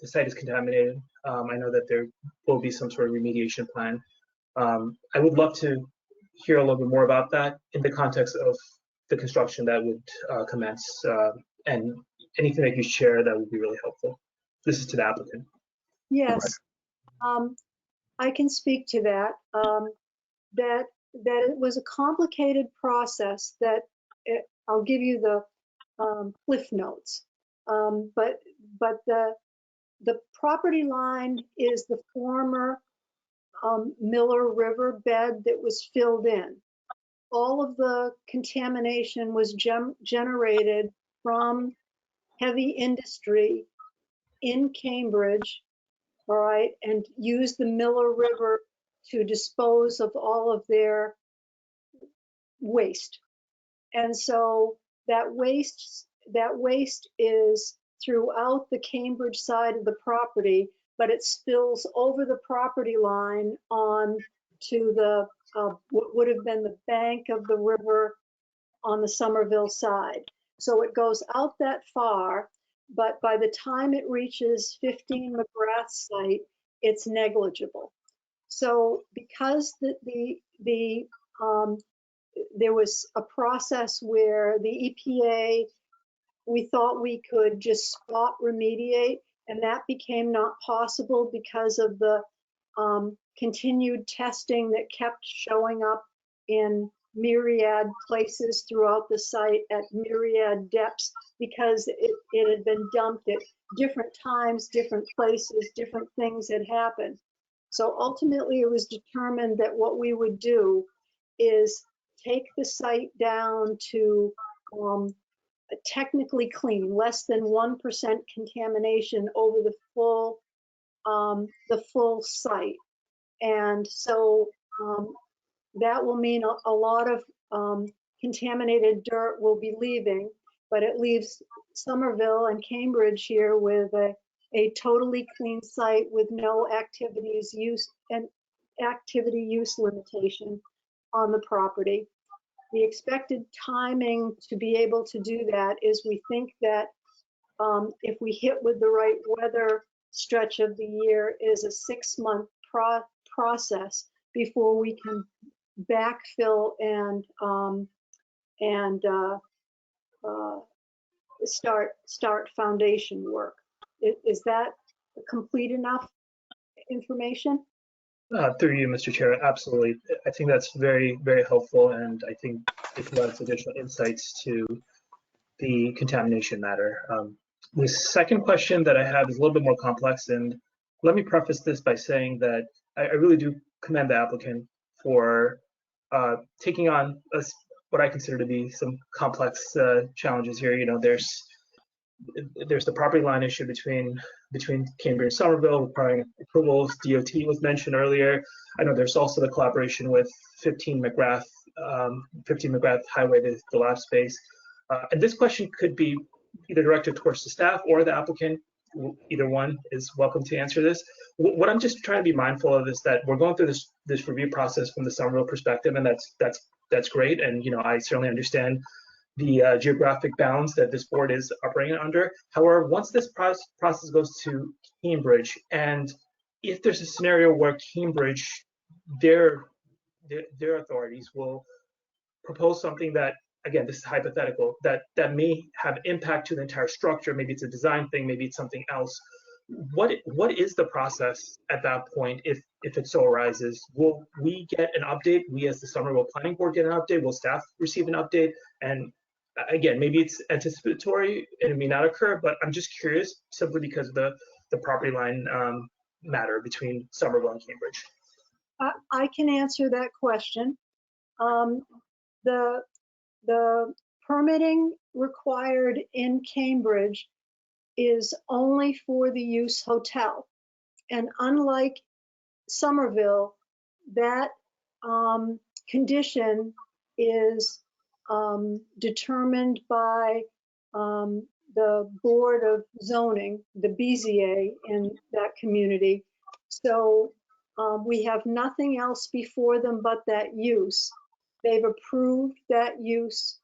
site is contaminated. I know that there will be some sort of remediation plan. I would love to hear a little bit more about that in the context of the construction that would commence, and anything that you share that would be really helpful. This is to the applicant. Yes, I can speak to that. That it was a complicated process. I'll give you the cliff notes. But the property line is the former Miller River bed that was filled in. All of the contamination was generated from heavy industry in Cambridge, all right, and used the Miller River to dispose of all of their waste. And so that waste is throughout the Cambridge side of the property, but it spills over the property line on to the what would have been the bank of the river on the Somerville side. So it goes out that far, but by the time it reaches 15 McGrath's site, it's negligible. So because there was a process where the EPA, we thought we could just spot remediate, and that became not possible because of the continued testing that kept showing up in myriad places throughout the site at myriad depths, because it had been dumped at different times, different places, different things had happened. So ultimately it was determined that what we would do is take the site down to technically clean, less than 1% contamination over the full site. And so that will mean a lot of contaminated dirt will be leaving, but it leaves Somerville and Cambridge here with a totally clean site with no activities used. And activity use limitation on the property. The expected timing to be able to do that is we think that if we hit with the right weather stretch of the year is a 6-month process before we can backfill and start foundation work. Is that complete enough information? Through you, Mr. Chair, absolutely. I think that's very, very helpful, and I think it provides additional insights to the contamination matter. The second question that I have is a little bit more complex, and let me preface this by saying that I really do commend the applicant for taking on what I consider to be some complex challenges here. You know, there's the property line issue between Cambridge and Somerville requiring approvals. DOT was mentioned earlier. I know there's also the collaboration with 15 McGrath Highway, the lab space. And this question could be either directed towards the staff or the applicant. Either one is welcome to answer this. What I'm just trying to be mindful of is that we're going through this review process from the Somerville perspective, and that's great. And you know, I certainly understand the geographic bounds that this board is operating under. However, once this process goes to Cambridge, and if there's a scenario where Cambridge, their authorities will propose something that, again, this is hypothetical, that may have impact to the entire structure, maybe it's a design thing, maybe it's something else. What is the process at that point if it so arises? Will we get an update? We as the Somerville Planning Board get an update? Will staff receive an update? And again, maybe it's anticipatory and it may not occur, but I'm just curious simply because of the property line matter between Somerville and Cambridge. I can answer that question. The permitting required in Cambridge is only for the use hotel. And unlike Somerville, that condition is determined by the Board of Zoning, the BZA in that community. So we have nothing else before them but that use. They've approved that use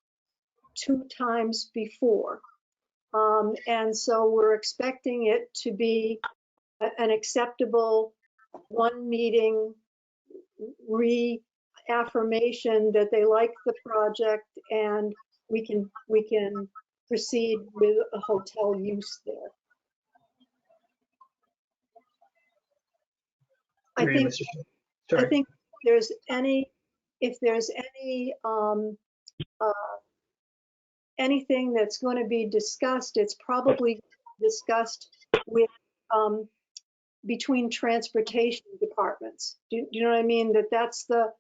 2 times before. And so we're expecting it to be an acceptable 1 meeting reaffirmation that they like the project and we can proceed with a hotel use there. I think if there's anything that's going to be discussed, it's probably discussed with between transportation departments. Do you know what I mean? That's the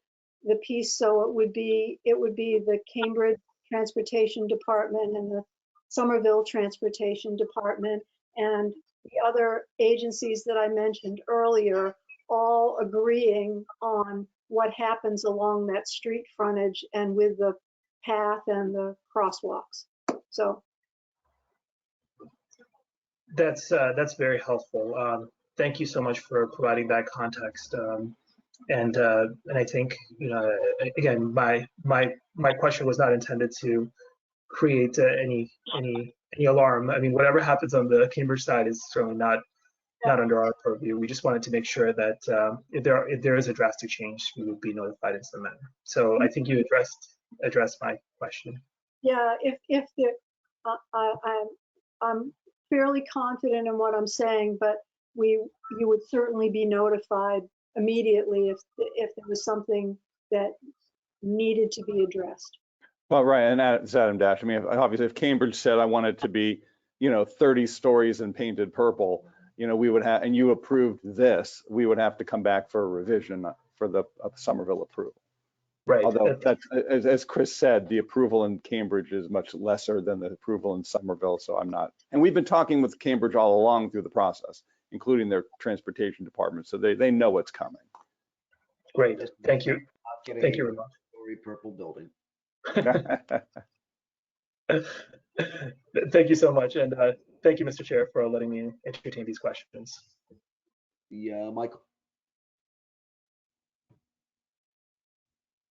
piece. So it would be the Cambridge Transportation Department and the Somerville Transportation Department and the other agencies that I mentioned earlier, all agreeing on what happens along that street frontage and with the path and the crosswalks. So that's very helpful. Thank you so much for providing that context. And I think, you know, again, my question was not intended to create any alarm. I mean, whatever happens on the Cambridge side is certainly not under our purview. We just wanted to make sure that if there is a drastic change, we would be notified in some manner. So I think you addressed my question. Yeah, I'm fairly confident in what I'm saying, but you would certainly be notified immediately if there was something that needed to be addressed. Well, right, and that's Adam Dash. I mean, obviously, if Cambridge said I want it to be, you know, 30 stories and painted purple, you know, we would have, and you approved this, we would have to come back for a revision for the Somerville approval. Right. Although that's, as Chris said, the approval in Cambridge is much lesser than the approval in Somerville. So I'm not, and we've been talking with Cambridge all along through the process, including their transportation department. So they know what's coming. Great. Thank you. Thank you very much. Purple building. Thank you so much. And thank you, Mr. Chair, for letting me entertain these questions. Yeah, Michael.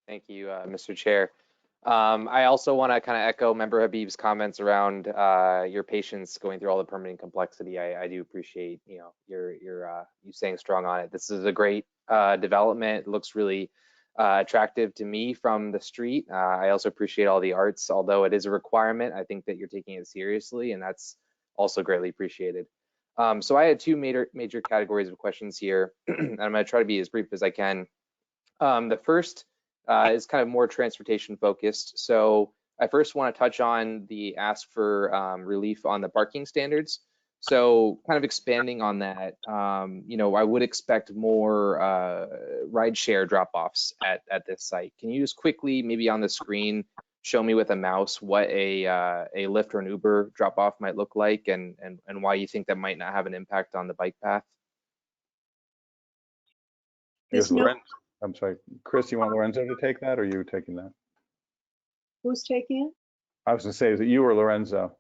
Thank you, Mr. Chair. I also want to kind of echo Member Habib's comments around your patience going through all the permitting complexity. I do appreciate, you know, you staying strong on it. This is a great development. It looks really attractive to me from the street. I also appreciate all the arts, although it is a requirement. I think that you're taking it seriously, and that's also greatly appreciated. So I had two major categories of questions here, and I'm going to try to be as brief as I can. The first is kind of more transportation focused. So I first want to touch on the ask for relief on the parking standards. So kind of expanding on that, you know, I would expect more rideshare drop-offs at this site. Can you just quickly, maybe on the screen, show me with a mouse what a Lyft or an Uber drop-off might look like, and why you think that might not have an impact on the bike path? I'm sorry, Chris, you want Lorenzo to take that, or are you taking that? Who's taking it? I was going to say, is it you or Lorenzo?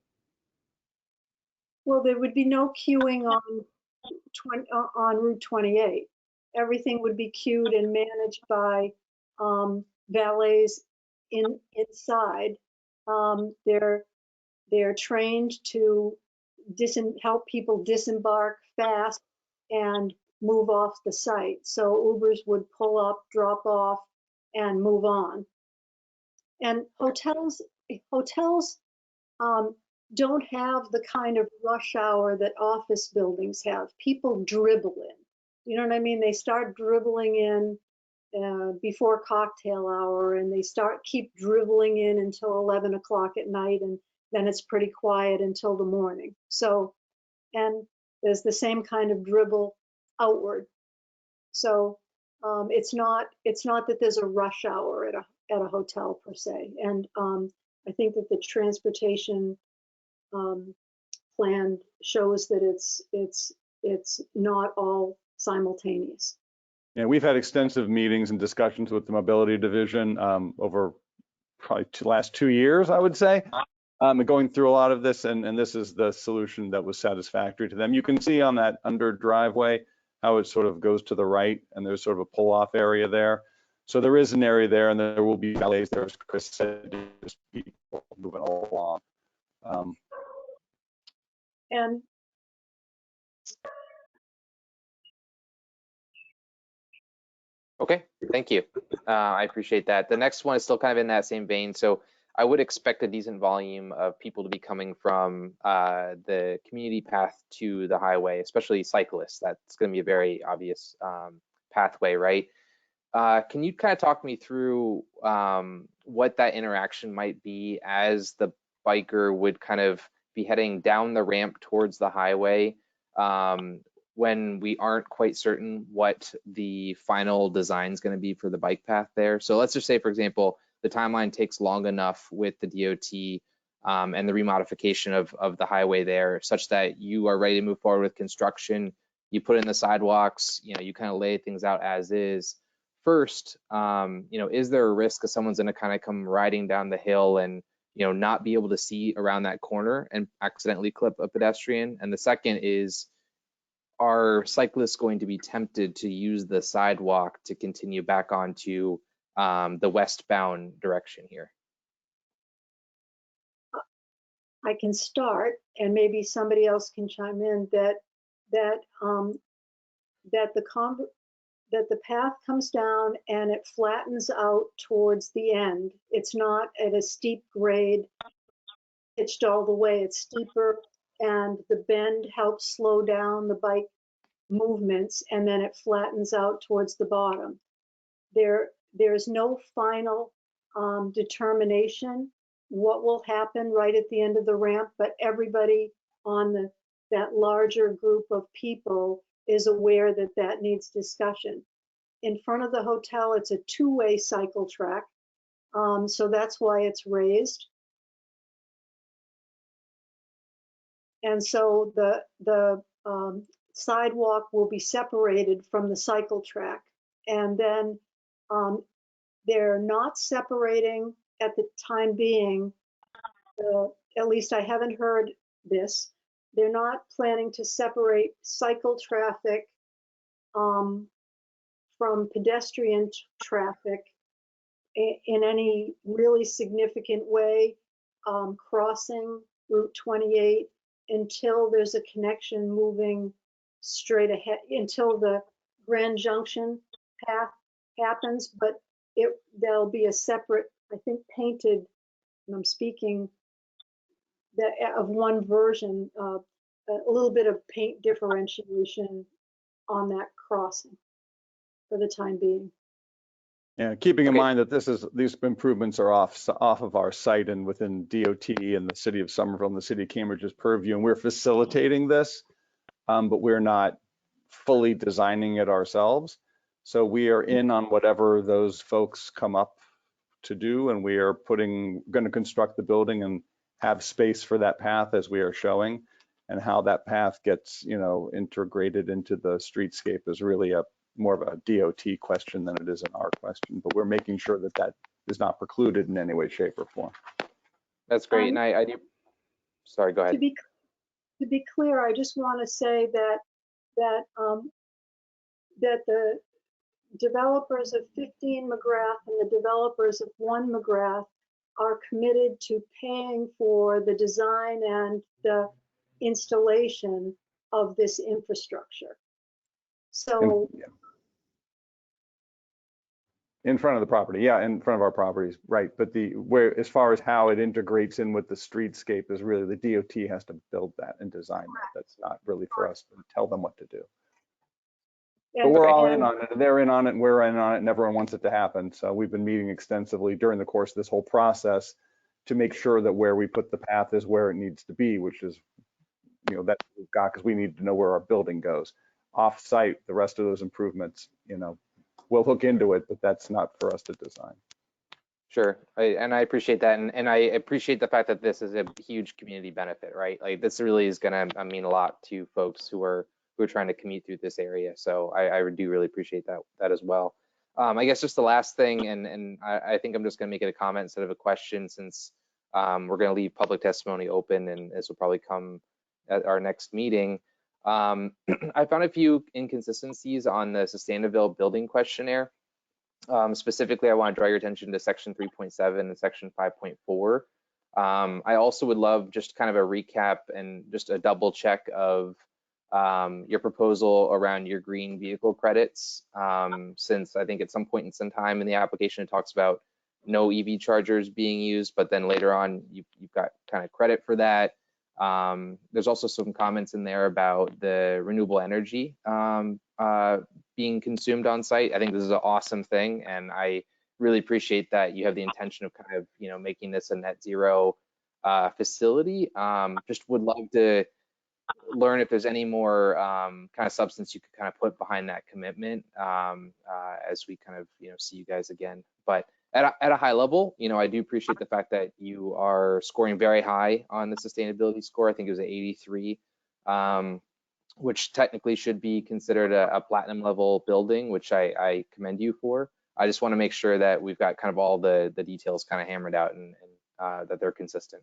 Well, there would be no queuing on Route 28. Everything would be queued and managed by valets inside. They're trained to help people disembark fast and move off the site. So Ubers would pull up, drop off, and move on. And hotels don't have the kind of rush hour that office buildings have. People dribble in. You know what I mean? They start dribbling in before cocktail hour, and they keep dribbling in until 11 o'clock at night, and then it's pretty quiet until the morning. So, and there's the same kind of dribble outward. So it's not that there's a rush hour at a hotel per se. And I think that the transportation plan shows that it's not all simultaneous. Yeah, we've had extensive meetings and discussions with the mobility division over probably the last 2 years, I would say, going through a lot of this, and this is the solution that was satisfactory to them. You can see on that under driveway how it sort of goes to the right, and there's sort of a pull-off area there. So there is an area there, and there will be valets there, as Chris said, just people moving all along. And Okay, thank you. I appreciate that. The next one is still kind of in that same vein. So I would expect a decent volume of people to be coming from the community path to the highway, especially cyclists. That's going to be a very obvious pathway, right? Can you kind of talk me through what that interaction might be as the biker would kind of be heading down the ramp towards the highway when we aren't quite certain what the final design is going to be for the bike path there? So let's just say, for example, the timeline takes long enough with the DOT and the remodification of the highway there, such that you are ready to move forward with construction. You put in the sidewalks, you know, you kind of lay things out as is. First, you know, is there a risk that someone's going to kind of come riding down the hill and, you know, not be able to see around that corner and accidentally clip a pedestrian? And the second is, are cyclists going to be tempted to use the sidewalk to continue back onto the westbound direction here? I can start, and maybe somebody else can chime in, that the path comes down and it flattens out towards the end. It's not at a steep grade pitched all the way. It's steeper, and the bend helps slow down the bike movements, and then it flattens out towards the bottom. There's no final determination what will happen right at the end of the ramp, but everybody on that larger group of people is aware that that needs discussion. In front of the hotel, it's a two-way cycle track, so that's why it's raised. And so the sidewalk will be separated from the cycle track, and then they're not separating at the time being, at least I haven't heard this, they're not planning to separate cycle traffic from pedestrian traffic in any really significant way crossing Route 28 until there's a connection moving straight ahead, until the Grand Junction path happens, but there'll be a separate, I think, painted, and I'm speaking of one version, a little bit of paint differentiation on that crossing for the time being. Yeah, keeping in mind that these improvements are off of our site and within DOT and the city of Somerville and the city of Cambridge's purview, and we're facilitating this, but we're not fully designing it ourselves. So we are in on whatever those folks come up to do, and we are going to construct the building and have space for that path as we are showing, and how that path gets, integrated into the streetscape is really more of a DOT question than it is an our question, but we're making sure that that is not precluded in any way, shape, or form. That's great. And I do, sorry, go ahead. To be clear, I just want to say that the developers of 15 McGrath and the developers of 1 McGrath are committed to paying for the design and the installation of this infrastructure. So in front of the property, yeah, in front of our properties, right. But as far as how it integrates in with the streetscape is really the DOT has to build that and design that. That's not really for us to tell them what to do. But we're all in on it, they're in on it, and we're in on it, and everyone wants it to happen. So we've been meeting extensively during the course of this whole process to make sure that where we put the path is where it needs to be, which is, that we've got, because we need to know where our building goes. Off-site, the rest of those improvements, we'll look into it, but that's not for us to design. Sure, and I appreciate that, and I appreciate the fact that this is a huge community benefit, right? Like this really is going to mean a lot to folks who are trying to commute through this area. So I do really appreciate that as well. I guess just the last thing, and I think I'm just going to make it a comment instead of a question, since we're going to leave public testimony open, and this will probably come at our next meeting. I found a few inconsistencies on the Sustainability Building Questionnaire. Specifically, I want to draw your attention to section 3.7 and section 5.4. I also would love just kind of a recap and just a double check of your proposal around your green vehicle credits, since I think at some point in some time in the application it talks about no EV chargers being used, but then later on you've got kind of credit for that. There's also some comments in there about the renewable energy being consumed on site. I think this is an awesome thing, and I really appreciate that you have the intention of kind of making this a net zero facility. Just would love to learn if there's any more kind of substance you could kind of put behind that commitment as we kind of see you guys again. But at a high level, I do appreciate the fact that you are scoring very high on the sustainability score. I think it was an 83, which technically should be considered a platinum level building, which I commend you for. I just want to make sure that we've got kind of all the details kind of hammered out and that they're consistent.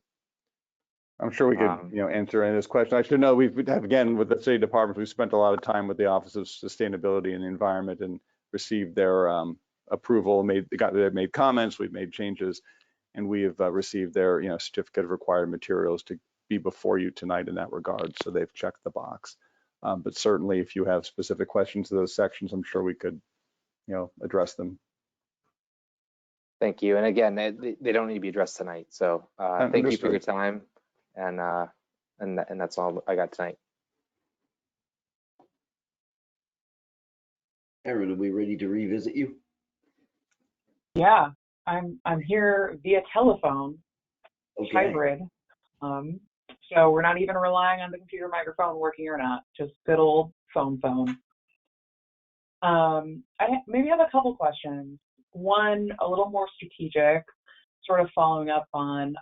I'm sure we could, answer any of this question. I should know we have, again, with the city departments, we've spent a lot of time with the Office of Sustainability and the Environment and received their approval. They've made comments, we've made changes, and we have received their, certificate of required materials to be before you tonight in that regard. So they've checked the box. But certainly, if you have specific questions to those sections, I'm sure we could, address them. Thank you. And again, they don't need to be addressed tonight. So thank you for your time. And that's all I got tonight. Aaron, are we ready to revisit you? Yeah, I'm here via telephone, Okay. hybrid. So we're not even relying on the computer microphone working or not, just good old phone. I maybe have a couple questions. One, a little more strategic, sort of following up on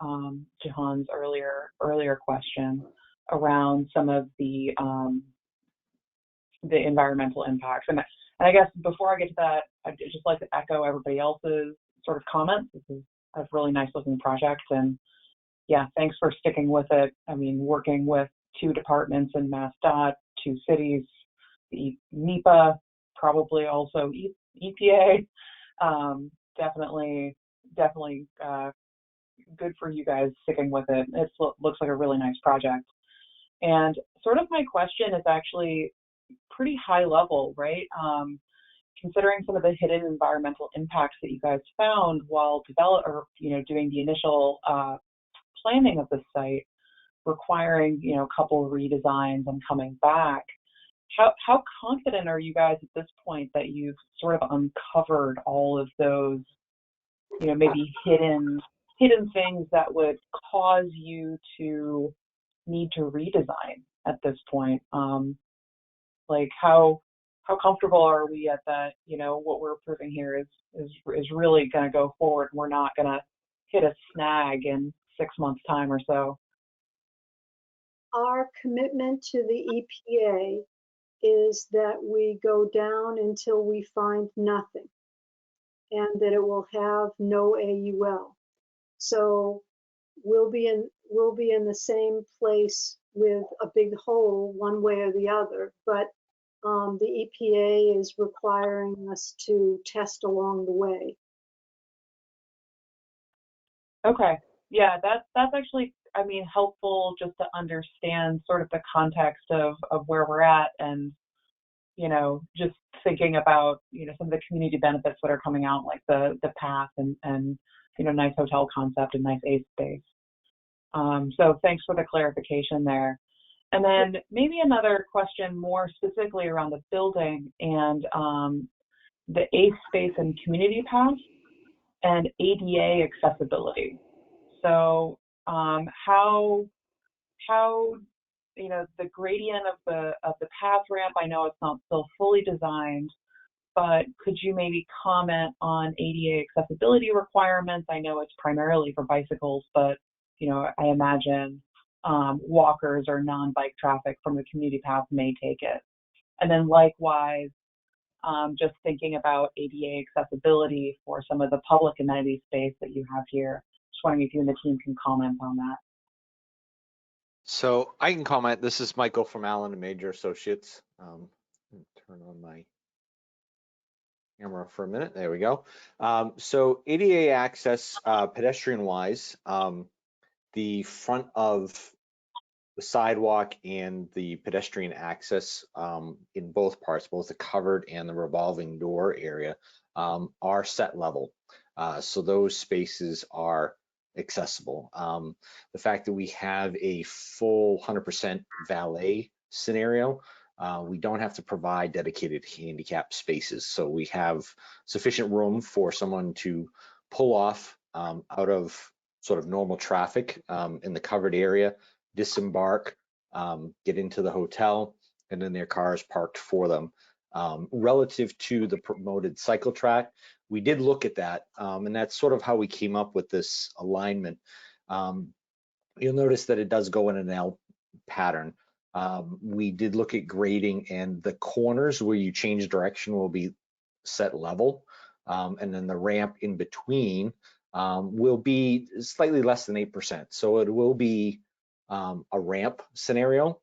Jahan's earlier question around some of the environmental impacts. And I guess before I get to that, I'd just like to echo everybody else's sort of comments. This is a really nice looking project, and yeah, thanks for sticking with it. I mean, working with 2 departments in MassDOT, 2 cities, the NEPA, probably also EPA, definitely good for you guys sticking with it. It looks like a really nice project. And sort of my question is actually pretty high level, right? Considering some of the hidden environmental impacts that you guys found while doing the initial planning of the site, requiring a couple of redesigns and coming back, how confident are you guys at this point that you've sort of uncovered all of those maybe hidden things that would cause you to need to redesign at this point? Like how comfortable are we at that? What we're approving here is really going to go forward. We're not going to hit a snag in 6 months' time or so. Our commitment to the EPA is that we go down until we find nothing, and that it will have no AUL. So we'll be in the same place with a big hole one way or the other, but the EPA is requiring us to test along the way. Okay, yeah, that's actually, helpful just to understand sort of the context of where we're at, and just thinking about some of the community benefits that are coming out, like the path and nice hotel concept and nice ACE space. So thanks for the clarification there. And then maybe another question more specifically around the building and the ACE space and community path and ADA accessibility. So how the gradient of the path ramp, I know it's not still fully designed, but could you maybe comment on ADA accessibility requirements? I know it's primarily for bicycles, but I imagine walkers or non-bike traffic from the community path may take it. And then likewise, just thinking about ADA accessibility for some of the public amenity space that you have here. Just wondering if you and the team can comment on that. So I can comment. This is Michael from Allen and Major Associates. Turn on my camera for a minute. There we go. So ADA access, pedestrian-wise, the front of the sidewalk and the pedestrian access in both parts, both the covered and the revolving door area, are set level. So those spaces are accessible. The fact that we have a full 100% valet scenario, we don't have to provide dedicated handicap spaces. So we have sufficient room for someone to pull off out of sort of normal traffic in the covered area, disembark, get into the hotel, and then their car is parked for them. Relative to the promoted cycle track, we did look at that, and that's sort of how we came up with this alignment. You'll notice that it does go in an L pattern. We did look at grading, and the corners where you change direction will be set level, and then the ramp in between will be slightly less than 8%. So it will be a ramp scenario.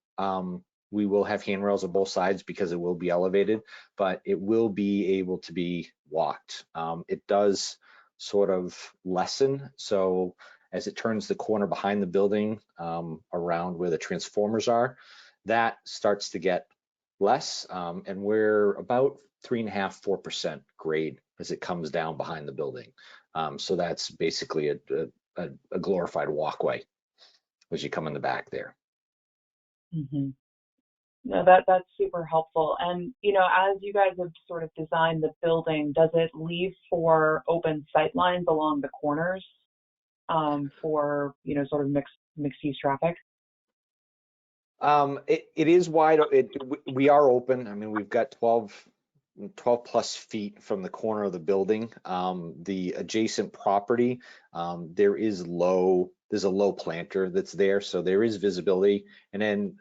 We will have handrails on both sides because it will be elevated, but it will be able to be walked. It does sort of lessen. So as it turns the corner behind the building around where the transformers are, that starts to get less. And we're about 3.5%, 4% grade as it comes down behind the building. So that's basically a glorified walkway as you come in the back there. Mm-hmm. No, that's super helpful. And, as you guys have sort of designed the building, does it leave for open sight lines along the corners for, sort of mixed use traffic? It is wide. We are open. I mean, we've got 12 plus feet from the corner of the building. The adjacent property, there's a low planter that's there, so there is visibility. And then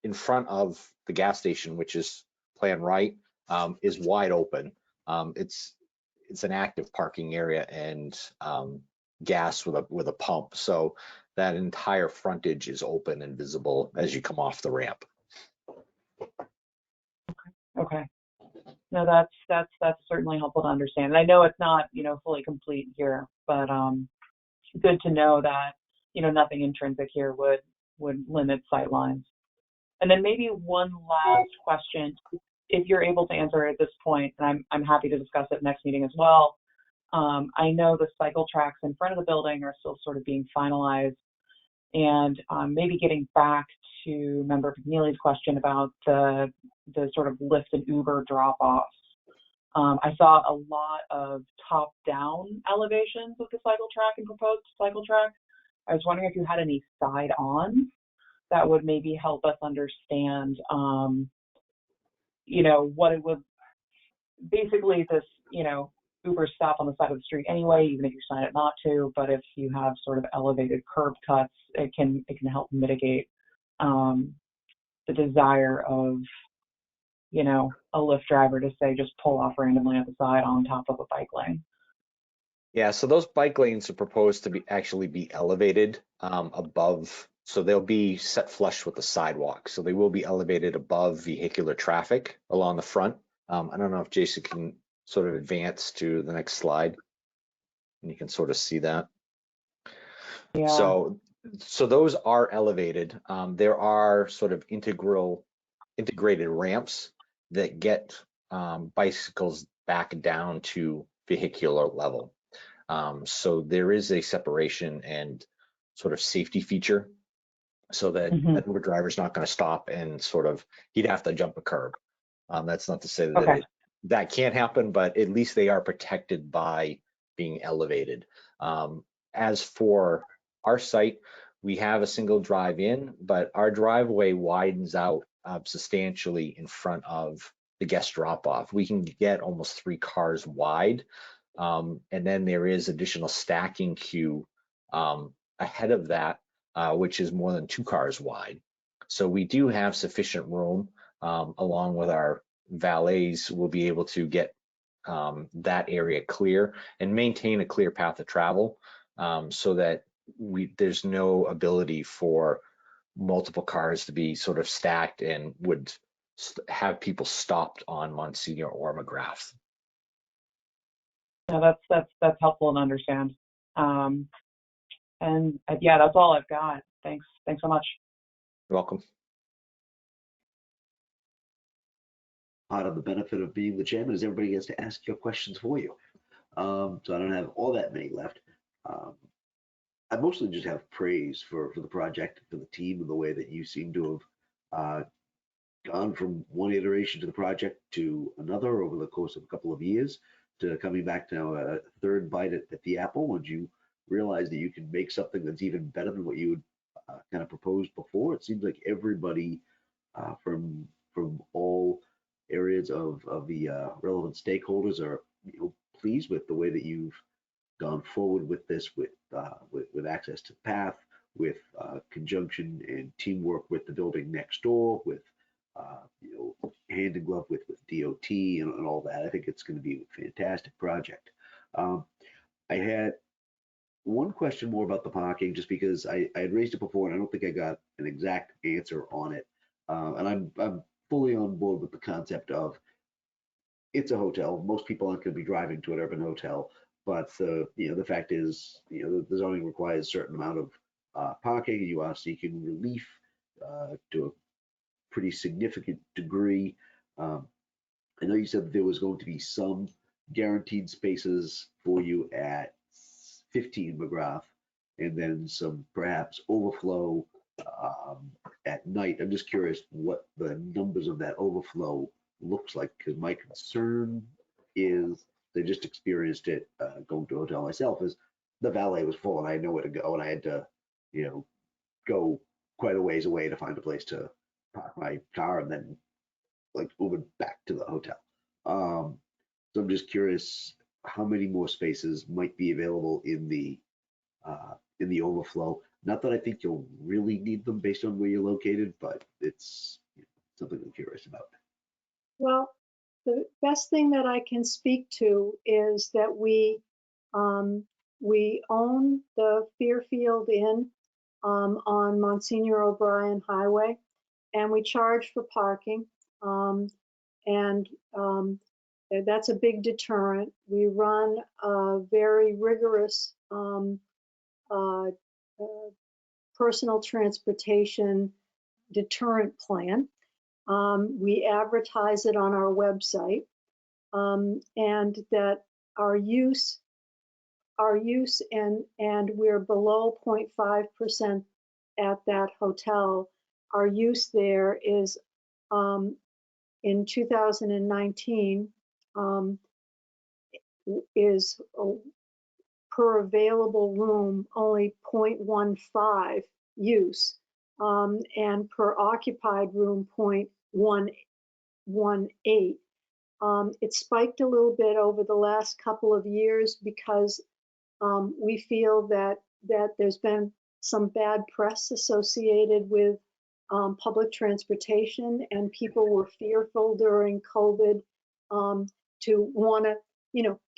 in front of the gas station, which is plan right, is wide open. It's an active parking area and gas with a pump. So that entire frontage is open and visible as you come off the ramp. Okay. No, that's certainly helpful to understand. And I know it's not, fully complete here, but good to know that, nothing intrinsic here would limit sight lines. And then maybe one last question, if you're able to answer it at this point, and I'm happy to discuss it next meeting as well. I know the cycle tracks in front of the building are still sort of being finalized, and maybe getting back to Member McNeely's question about the sort of Lyft and Uber drop-offs. I saw a lot of top-down elevations of the cycle track and proposed cycle track. I was wondering if you had any side-ons that would maybe help us understand, what it would, basically this, Uber stop on the side of the street anyway, even if you sign it not to, but if you have sort of elevated curb cuts, it can help mitigate the desire of, a Lyft driver to say just pull off randomly at the side on top of a bike lane. Yeah, so those bike lanes are proposed to actually be elevated above, so they'll be set flush with the sidewalk. So they will be elevated above vehicular traffic along the front. I don't know if Jason can sort of advance to the next slide, and you can sort of see that. Yeah. So those are elevated. There are sort of integrated ramps that get bicycles back down to vehicular level. So there is a separation and sort of safety feature so that an Uber driver's not going to stop and sort of, he'd have to jump a curb. That's not to say that that can't happen, but at least they are protected by being elevated. As for our site, we have a single drive in, but our driveway widens out substantially in front of the guest drop off. We can get almost 3 cars wide. And then there is additional stacking queue ahead of that, which is more than 2 cars wide. So we do have sufficient room, along with our valets, we'll be able to get that area clear and maintain a clear path of travel, so that there's no ability for multiple cars to be sort of stacked and would have people stopped on Monsignor or McGrath. No, that's helpful to understand. And yeah, that's all I've got. Thanks so much. You're welcome. Part of the benefit of being the chairman is everybody gets to ask your questions for you. So I don't have all that many left. I mostly just have praise for the project, for the team, and the way that you seem to have gone from one iteration to the project to another over the course of a couple of years, to coming back to now a third bite at the apple, when you realize that you can make something that's even better than what you had kind of proposed before. It seems like everybody from all areas of the relevant stakeholders are pleased with the way that you've gone forward with this, with access to the path, with conjunction and teamwork with the building next door, with hand in glove with DOT and all that. I think it's going to be a fantastic project. I had one question more about the parking, just because I had raised it before and I don't think I got an exact answer on it. And I'm fully on board with the concept of it's a hotel. Most people aren't going to be driving to an urban hotel, but the fact is, the zoning requires a certain amount of parking. You are seeking relief to a pretty significant degree. I know you said that there was going to be some guaranteed spaces for you at 15 McGrath, and then some perhaps overflow at night. I'm just curious what the numbers of that overflow looks like, because my concern is, they just experienced it going to a hotel myself, is the valet was full and I had nowhere to go, and I had to go quite a ways away to find a place to park my car and then Uber back to the hotel. So I'm just curious how many more spaces might be available in the overflow. Not that I think you'll really need them based on where you're located, but it's something I'm curious about. Well, the best thing that I can speak to is that we own the Fairfield Inn on Monsignor O'Brien Highway, and we charge for parking. that's a big deterrent. We run a very rigorous personal transportation deterrent plan. We advertise it on our website, and that our use and we're below 0.5% at that hotel. Our use there is in 2019 is per available room only 0.15 use, and per occupied room 0.118. It spiked a little bit over the last couple of years because we feel that there's been some bad press associated with public transportation, and people were fearful during COVID to want to,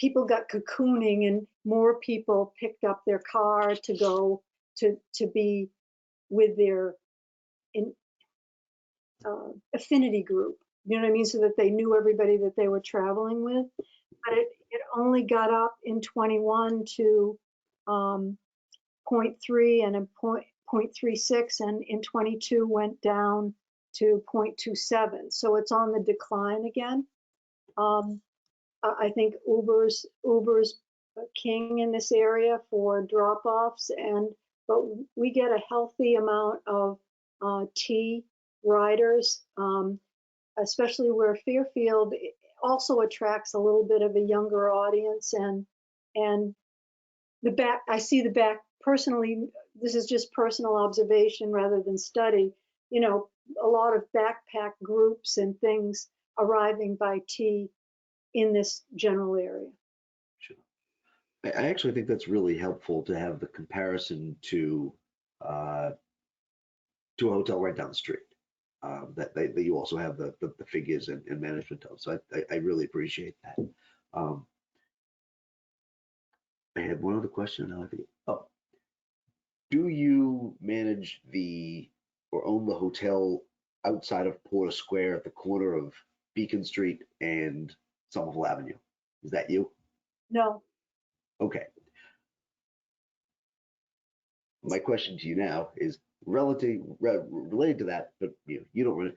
people got cocooning, and more people picked up their car to go to be with their affinity group, you know what I mean, so that they knew everybody that they were traveling with. But it only got up in 21 to 0.3 and a 0.36, and in 22 went down to 0.27. So it's on the decline again. I think Uber's king in this area for drop-offs, but we get a healthy amount of T riders, especially where Fairfield also attracts a little bit of a younger audience, and I see the back personally. This is just personal observation rather than study. A lot of backpack groups and things arriving by T in this general area. Sure. I actually think that's really helpful to have the comparison to a hotel right down the street. That you also have the figures and management of. So I really appreciate that. I had one other question. Now I forget. Oh, do you manage or own the hotel outside of Porter Square at the corner of Beacon Street and Somerville Avenue? Is that you? No. Okay. My question to you now is related to that, but you don't really.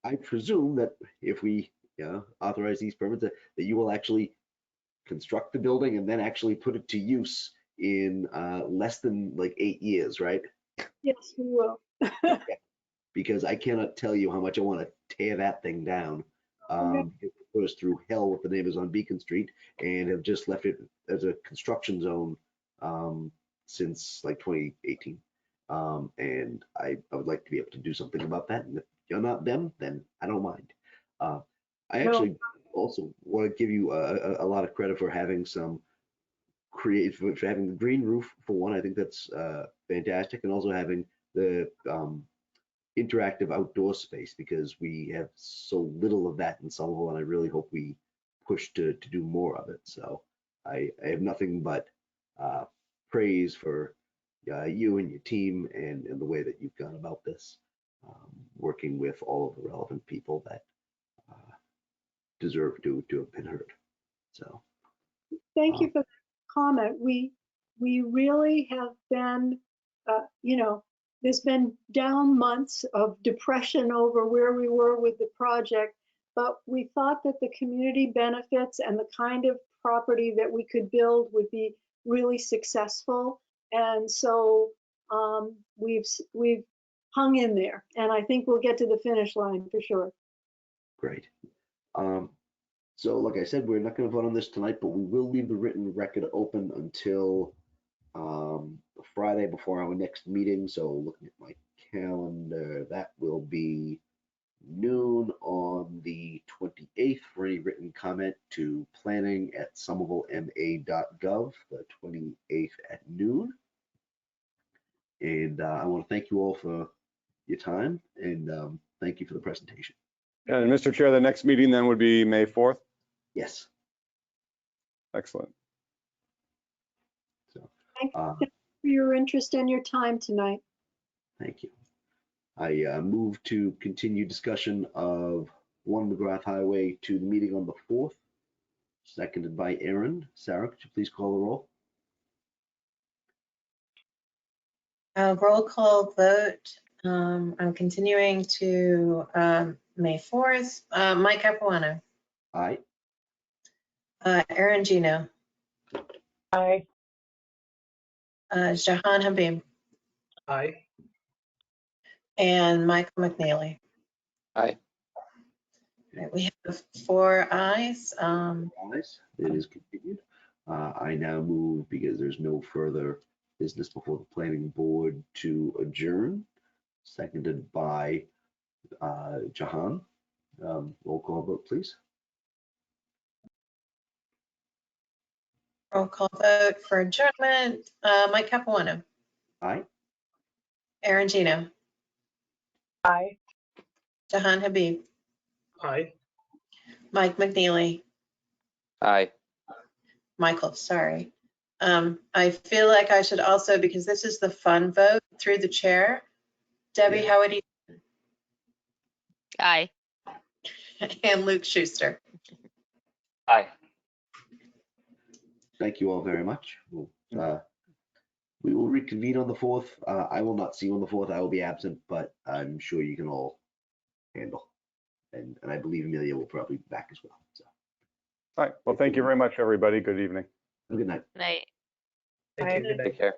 I presume that if we authorize these permits, that you will actually construct the building and then actually put it to use in less than like 8 years, right? Yes, we will. Okay. Because I cannot tell you how much I want to tear that thing down. It put us through hell with the neighbors on Beacon Street, and have just left it as a construction zone since like 2018. And I would like to be able to do something about that. And if you're not them, then I don't mind. I actually also want to give you a lot of credit for having some creative, for having the green roof for one. I think that's fantastic, and also having the interactive outdoor space, because we have so little of that in Somerville, and I really hope we push to do more of it. So I have nothing but praise for you and your team and the way that you've gone about this, working with all of the relevant people that deserve to have been heard. So thank you for the comment. We really have been, there's been down months of depression over where we were with the project, but we thought that the community benefits and the kind of property that we could build would be really successful. And so we've hung in there, and I think we'll get to the finish line for sure. Great. So like I said, we're not going to vote on this tonight, but we will leave the written record open until Friday before our next meeting. So looking at my calendar, that will be noon on the 28th for any written comment to planning@somervillema.gov, the 28th at noon. And I want to thank you all for your time, and thank you for the presentation. And Mr. Chair, the next meeting then would be May 4th? Yes. Excellent. So, thank you for your interest and your time tonight. Thank you. I move to continue discussion of 1 McGrath Highway to the meeting on the 4th seconded by Aaron. Sarah, could you please call the roll? Roll call vote. I'm continuing to May 4th. Mike Capuano. Aye. Aaron Gino. Aye. Jahan Habib. Aye. And Michael McNeely. Aye. All right, we have 4 ayes. Ayes. It is continued. I now move, because there's no further business before the planning board, to adjourn, seconded by Jahan. Roll call vote, please. Roll call vote for adjournment. Mike Capuano. Aye. Aaron Gino. Aye. Jahan Habib. Aye. Mike McNeely. Aye. Michael, sorry. I feel like I should also, because this is the fun vote through the chair. Debbie, how would you? Aye. And Luke Schuster. Aye. Thank you all very much. We will reconvene on the 4th. I will not see you on the 4th. I will be absent, but I'm sure you can all handle. And I believe Amelia will probably be back as well. So, All right. Well, thank you very much, everybody. Good evening. have a good night. Night. Thank you. Good night. Take care.